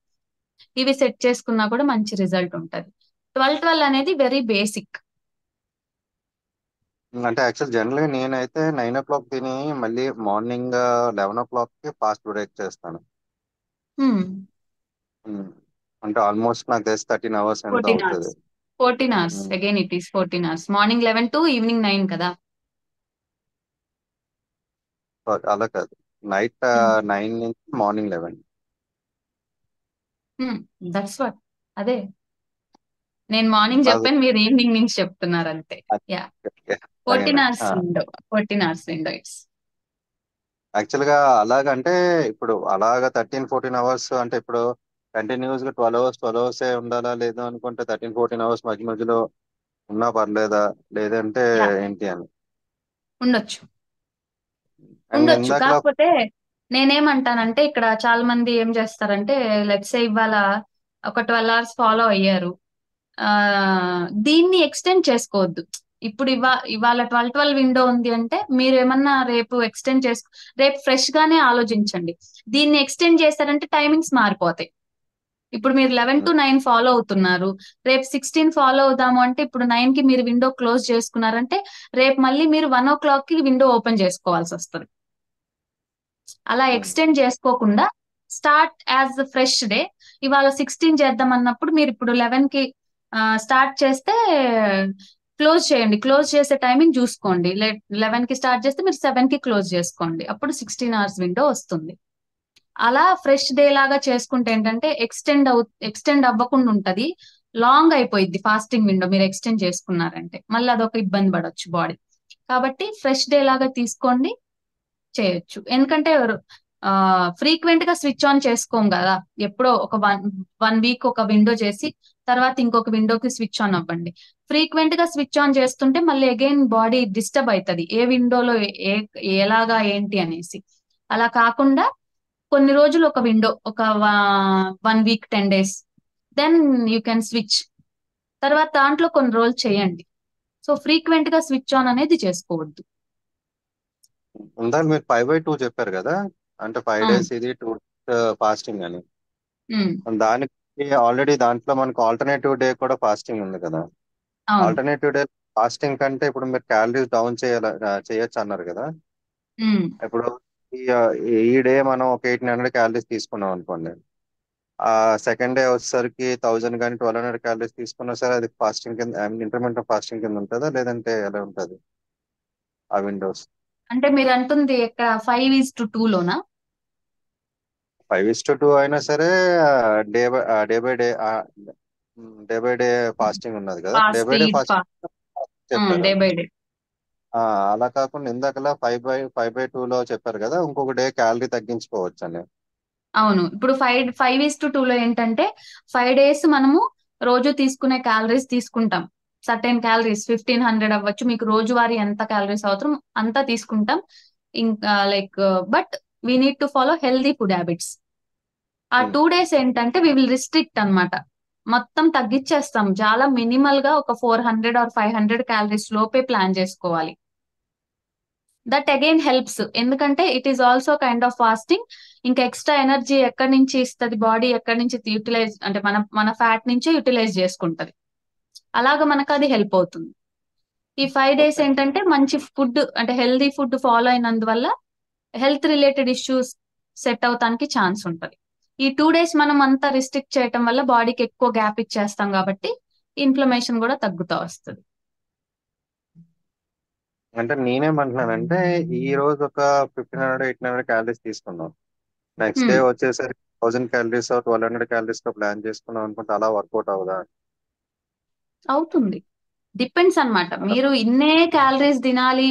ఇవి సెట్ చేసుకున్నా కూడా మంచి రిజల్ట్ ఉంటది. 12-12 అనేది వెరీ బేసిక్. అంటే యాక్చువల్ జనరల్ గా నేనైతే 9 o'clock తిని మళ్ళీ మార్నింగ్ 11 o'clock కి ఫాస్ట్ బ్రేక్ చేస్తాను. ఉమ్. అంటే ఆల్మోస్ట్ నాకు తెలిసి 13 hours ఎంత 14 అవుతుంది. Hours 14 hours again it is 14 hours. Morning 11 to evening 9 కదా. అలా కాదు, నైట్ 9 నుంచి మార్నింగ్ 11. That's what. అదే నేను మార్నింగ్ అది చెప్పాను, మీరు ఈవినింగ్ నుంచి చెప్తున్నారు అంతే. యా, 14 అవర్స్ అలాగే. Window. 14 hours window it's. Actual గా అలాగంటే ఇప్పుడు అలాగా 13-14 hours అంటే ఇప్పుడు కంటిన్యూస్ గా 12 hours ఉండాలా లేదు అనుకుంటే 13-14 hours మధ్య మధ్యలో ఉన్నా పర్లేదా లేదంటే యా, ఏంటి అని. ఉండొచ్చు అండ్ ఉండొచ్చు. ఇందాకలా కాకపోతే నేనేమంటానంటే ఇక్కడ చాలా మంది ఏం చేస్తారంటే లెట్స్ సే ఇవాళ ఒక 12 అవర్స్ ఫాలో అయ్యారు, ఆ దీన్ని ఎక్స్టెండ్ చేసుకోవద్దు. ఇప్పుడు ఇవాళ 12-12 విండో ఉంది అంటే మీరు ఏమన్నా రేపు ఎక్స్టెండ్ రేపు ఫ్రెష్ గానే ఆలోచించండి. దీన్ని ఎక్స్టెండ్ చేశారంటే టైమింగ్స్ మారిపోతాయి. ఇప్పుడు మీరు 11 to 9 ఫాలో అవుతున్నారు, రేపు 16 ఫాలో అవుదాము అంటే ఇప్పుడు 9 కి మీరు విండో క్లోజ్ చేసుకున్నారంటే రేపు మళ్ళీ మీరు 1 o'clock కి విండో ఓపెన్ చేసుకోవాల్సి వస్తుంది. అలా ఎక్స్టెండ్ చేసుకోకుండా స్టార్ట్ యాజ్ ఫ్రెష్ డే. ఇవాళ 16 చేద్దాం అన్నప్పుడు మీరు ఇప్పుడు 11 కి స్టార్ట్ చేస్తే క్లోజ్ చేయండి. క్లోజ్ చేసే టైమింగ్ చూసుకోండి. 11 కి స్టార్ట్ చేస్తే మీరు 7 కి క్లోజ్ చేసుకోండి. అప్పుడు 16 అవర్స్ విండో వస్తుంది. అలా ఫ్రెష్ డే లాగా చేసుకుంటే ఏంటంటే ఎక్స్టెండ్ అవ్వకుండా ఉంటది. లాంగ్ అయిపోయింది ఫాస్టింగ్ విండో మీరు ఎక్స్టెండ్ చేసుకున్నారంటే మళ్ళీ అదొక ఇబ్బంది పడవచ్చు బాడీ. కాబట్టి ఫ్రెష్ డే లాగా తీసుకోండి, చేయొచ్చు. ఎందుకంటే ఫ్రీక్వెంట్ గా స్విచ్ ఆన్ చేసుకోం కదా. ఎప్పుడో ఒక వన్ వీక్ ఒక విండో చేసి తర్వాత ఇంకొక విండోకి స్విచ్ ఆన్ అవ్వండి. ఫ్రీక్వెంట్ గా స్విచ్ ఆన్ చేస్తుంటే మళ్ళీ అగైన్ బాడీ డిస్టర్బ్ అవుతుంది, ఏ విండోలో ఎలాగా ఏంటి అనేసి. అలా కాకుండా కొన్ని రోజులు ఒక విండో ఒక 1 week 10 days then you can switch. తర్వాత దాంట్లో కొన్ని రోజులు చేయండి. సో ఫ్రీక్వెంట్ గా స్విచ్ ఆన్ అనేది చేసుకోవద్దు. ఇందాక మీరు 5/2 చెప్పారు కదా, అంటే 5 అవును. days ఇది 2 ఫాస్టింగ్ అని. ఉమ్, దానికి ఆల్రెడీ దాంట్లో మనకు ఆల్టర్నేటివ్ డే కూడా ఫాస్టింగ్ ఉంది కదా. అవును. ఆల్టర్నేటివ్ డే ఫాస్టింగ్ కంటే ఇప్పుడు మీరు క్యాలరీస్ డౌన్ చేయొచ్చు అన్నారు కదా. ఉమ్, ఇప్పుడు ఈ ఈ డే మనం ఒక 1800 క్యాలరీస్ తీసుకున్నాం అనుకోండి, ఆ సెకండ్ డే వచ్చేసరికి 1000 కానీ 1200 క్యాలరీస్ తీసుకున్నా సరే అది ఫాస్టింగ్ కింద ఇంటర్మీడియట్ ఫాస్టింగ్ కింద ఉంటుందా లేదంటే ఎలా ఉంటుంది ఆ విండోస్? అంటే మీరు అంటుంది ఇక్కడ 5:2 లోనా? 5:2 అయినా సరే day by day by day day by day fasting ఉన్నది కదా, day fast by day eat fasting చెప్పారు. Day by day. ఆ, అలా కాకుండా ఇందాకలా 5/2 లో చెప్పారు కదా, ఇంకొక డే క్యాలరీ తగ్గించుకోవచ్చు అని. అవును, ఇప్పుడు 5:2 లో ఏంటంటే 5 days మనము రోజు తీసుకునే క్యాలరీస్ తీసుకుంటాం. సర్టెన్ క్యాలరీస్ 1500 అవ్వచ్చు, మీకు రోజువారీ ఎంత క్యాలరీస్ అవసరం అంతా తీసుకుంటాం. ఇంకా like but we need to follow healthy food habits. ఆ ఉమ్. 2 days ఏంటంటే వి విల్ రిస్ట్రిక్ట్ అన్నమాట. మొత్తం తగ్గించేస్తాం, చాలా మినిమల్ గా ఒక 400 or 500 క్యాలరీస్ లోపే ప్లాన్ చేసుకోవాలి. దట్ అగైన్ హెల్ప్స్, ఎందుకంటే it is also kind of fasting. ఇంకా ఎక్స్ట్రా ఎనర్జీ ఎక్కడి నుంచి ఇస్తుంది బాడీ, ఎక్కడి నుంచి యూటిలైజ్ అంటే మన ఫ్యాట్ నుంచే యూటిలైజ్ చేసుకుంటది. అలాగ మనకు అది హెల్ప్ అవుతుంది. ఈ 5 days ఓకే. ఏంటంటే మంచి ఫుడ్ అంటే హెల్దీ ఫుడ్ ఫాలో అయినందువల్ల హెల్త్ రిలేటెడ్ ఇష్యూస్ సెట్ అవటానికి ఛాన్స్ ఉంటుంది. ఈ 2 days మనం అంతా రిస్ట్రిక్ట్ చేయటం వల్ల బాడీకి ఎక్కువ గ్యాప్ ఇచ్చేస్తాం కాబట్టి ఇన్ఫ్లమేషన్ కూడా తగ్గుతూ వస్తుంది. అంటే నేనేమంటున్నానంటే, ఈ రోజు ఒక 1500-1800 క్యాలరీస్ తీసుకున్నాం, నెక్స్ట్ డే వచ్చేసరికి 1000 క్యాలరీస్ 1200 క్యాలరీస్ తో ప్లాన్ చేసుకున్నాం అనుకుంటే అలా వర్కౌట్ అవుదా? అవుతుంది, డిపెండ్స్ అన్నమాట. మీరు ఇన్నే క్యాలరీస్ తినాలి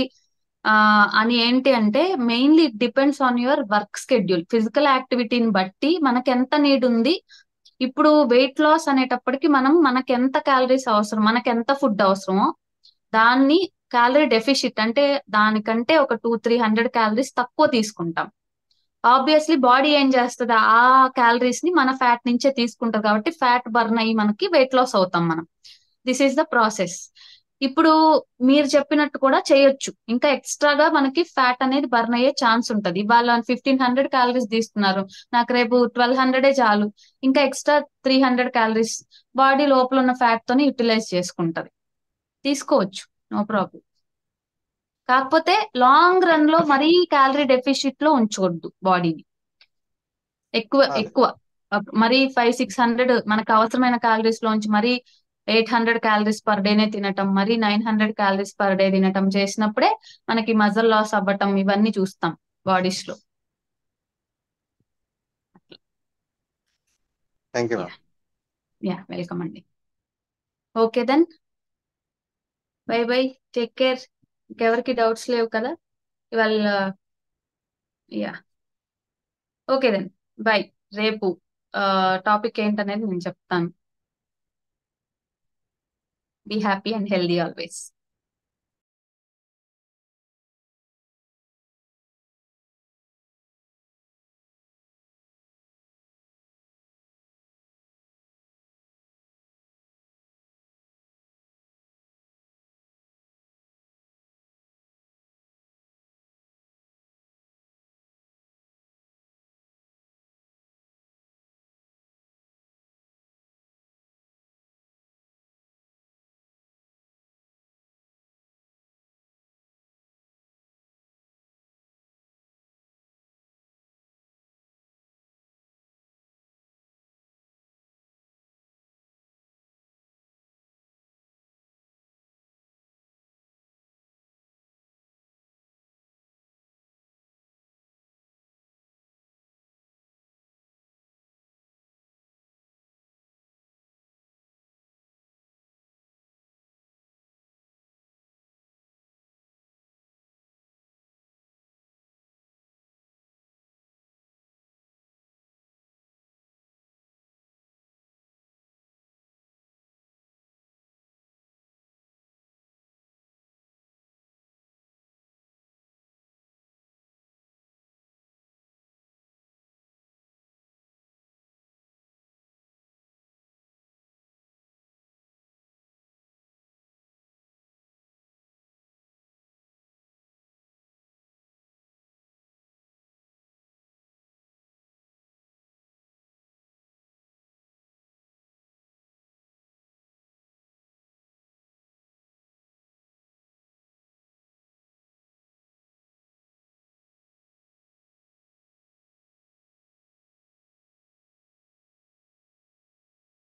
ఆ అని ఏంటి అంటే mainly it depends on your work schedule. Physical యాక్టివిటీని బట్టి మనకి ఎంత నీడ్ ఉంది. ఇప్పుడు వెయిట్ లాస్ అనేటప్పటికి మనం మనకి ఎంత క్యాలరీస్ అవసరం, మనకి ఎంత ఫుడ్ అవసరమో దాన్ని క్యాలరీ డెఫిషిట్ అంటే దానికంటే ఒక 200-300 క్యాలరీస్ తక్కువ తీసుకుంటాం. ఆబ్వియస్లీ బాడీ ఏం చేస్తుంది, ఆ క్యాలరీస్ ని మన ఫ్యాట్ నుంచే తీసుకుంటది కాబట్టి ఫ్యాట్ బర్న్ అయ్యి మనకి వెయిట్ లాస్ అవుతాం మనం. This is the process. ఇప్పుడు మీరు చెప్పినట్టు కూడా చేయొచ్చు, ఇంకా ఎక్స్ట్రాగా మనకి ఫ్యాట్ అనేది బర్న్ అయ్యే ఛాన్స్ ఉంటది. ఇవాళ 1500 క్యాలరీస్ తీస్తున్నారు, నాకు రేపు 1200 చాలు, ఇంకా ఎక్స్ట్రా 300 క్యాలరీస్ బాడీ లోపల ఉన్న ఫ్యాట్ తోని యూటిలైజ్ చేసుకుంటది. తీసుకోవచ్చు, నో ప్రాబ్లం. కాకపోతే లాంగ్ రన్ లో మరీ క్యాలరీ డెఫిషిట్ లో ఉంచకూడదు బాడీని. ఎక్కువ అదే. ఎక్కువ మరి 500-600 మనకు అవసరమైన క్యాలరీస్ లోంచి మరి 800 క్యాలరీస్ పర్ డేనే తినటం, మరి 900 క్యాలరీస్ పర్ డే తినటం చేసినప్పుడే మనకి మజల్ లాస్ అవ్వటం ఇవన్నీ చూస్తాం బాడీస్ లో. Thank you yeah ma'am. Yeah welcome అండి. Okay then, bye bye, take care. ఇంకెవరికి డౌట్స్ లేవు కదా ఇవాళ? Yeah, okay then, bye. రేపు టాపిక్ ఏంటనేది నేను చెప్తాను. Be happy and healthy always.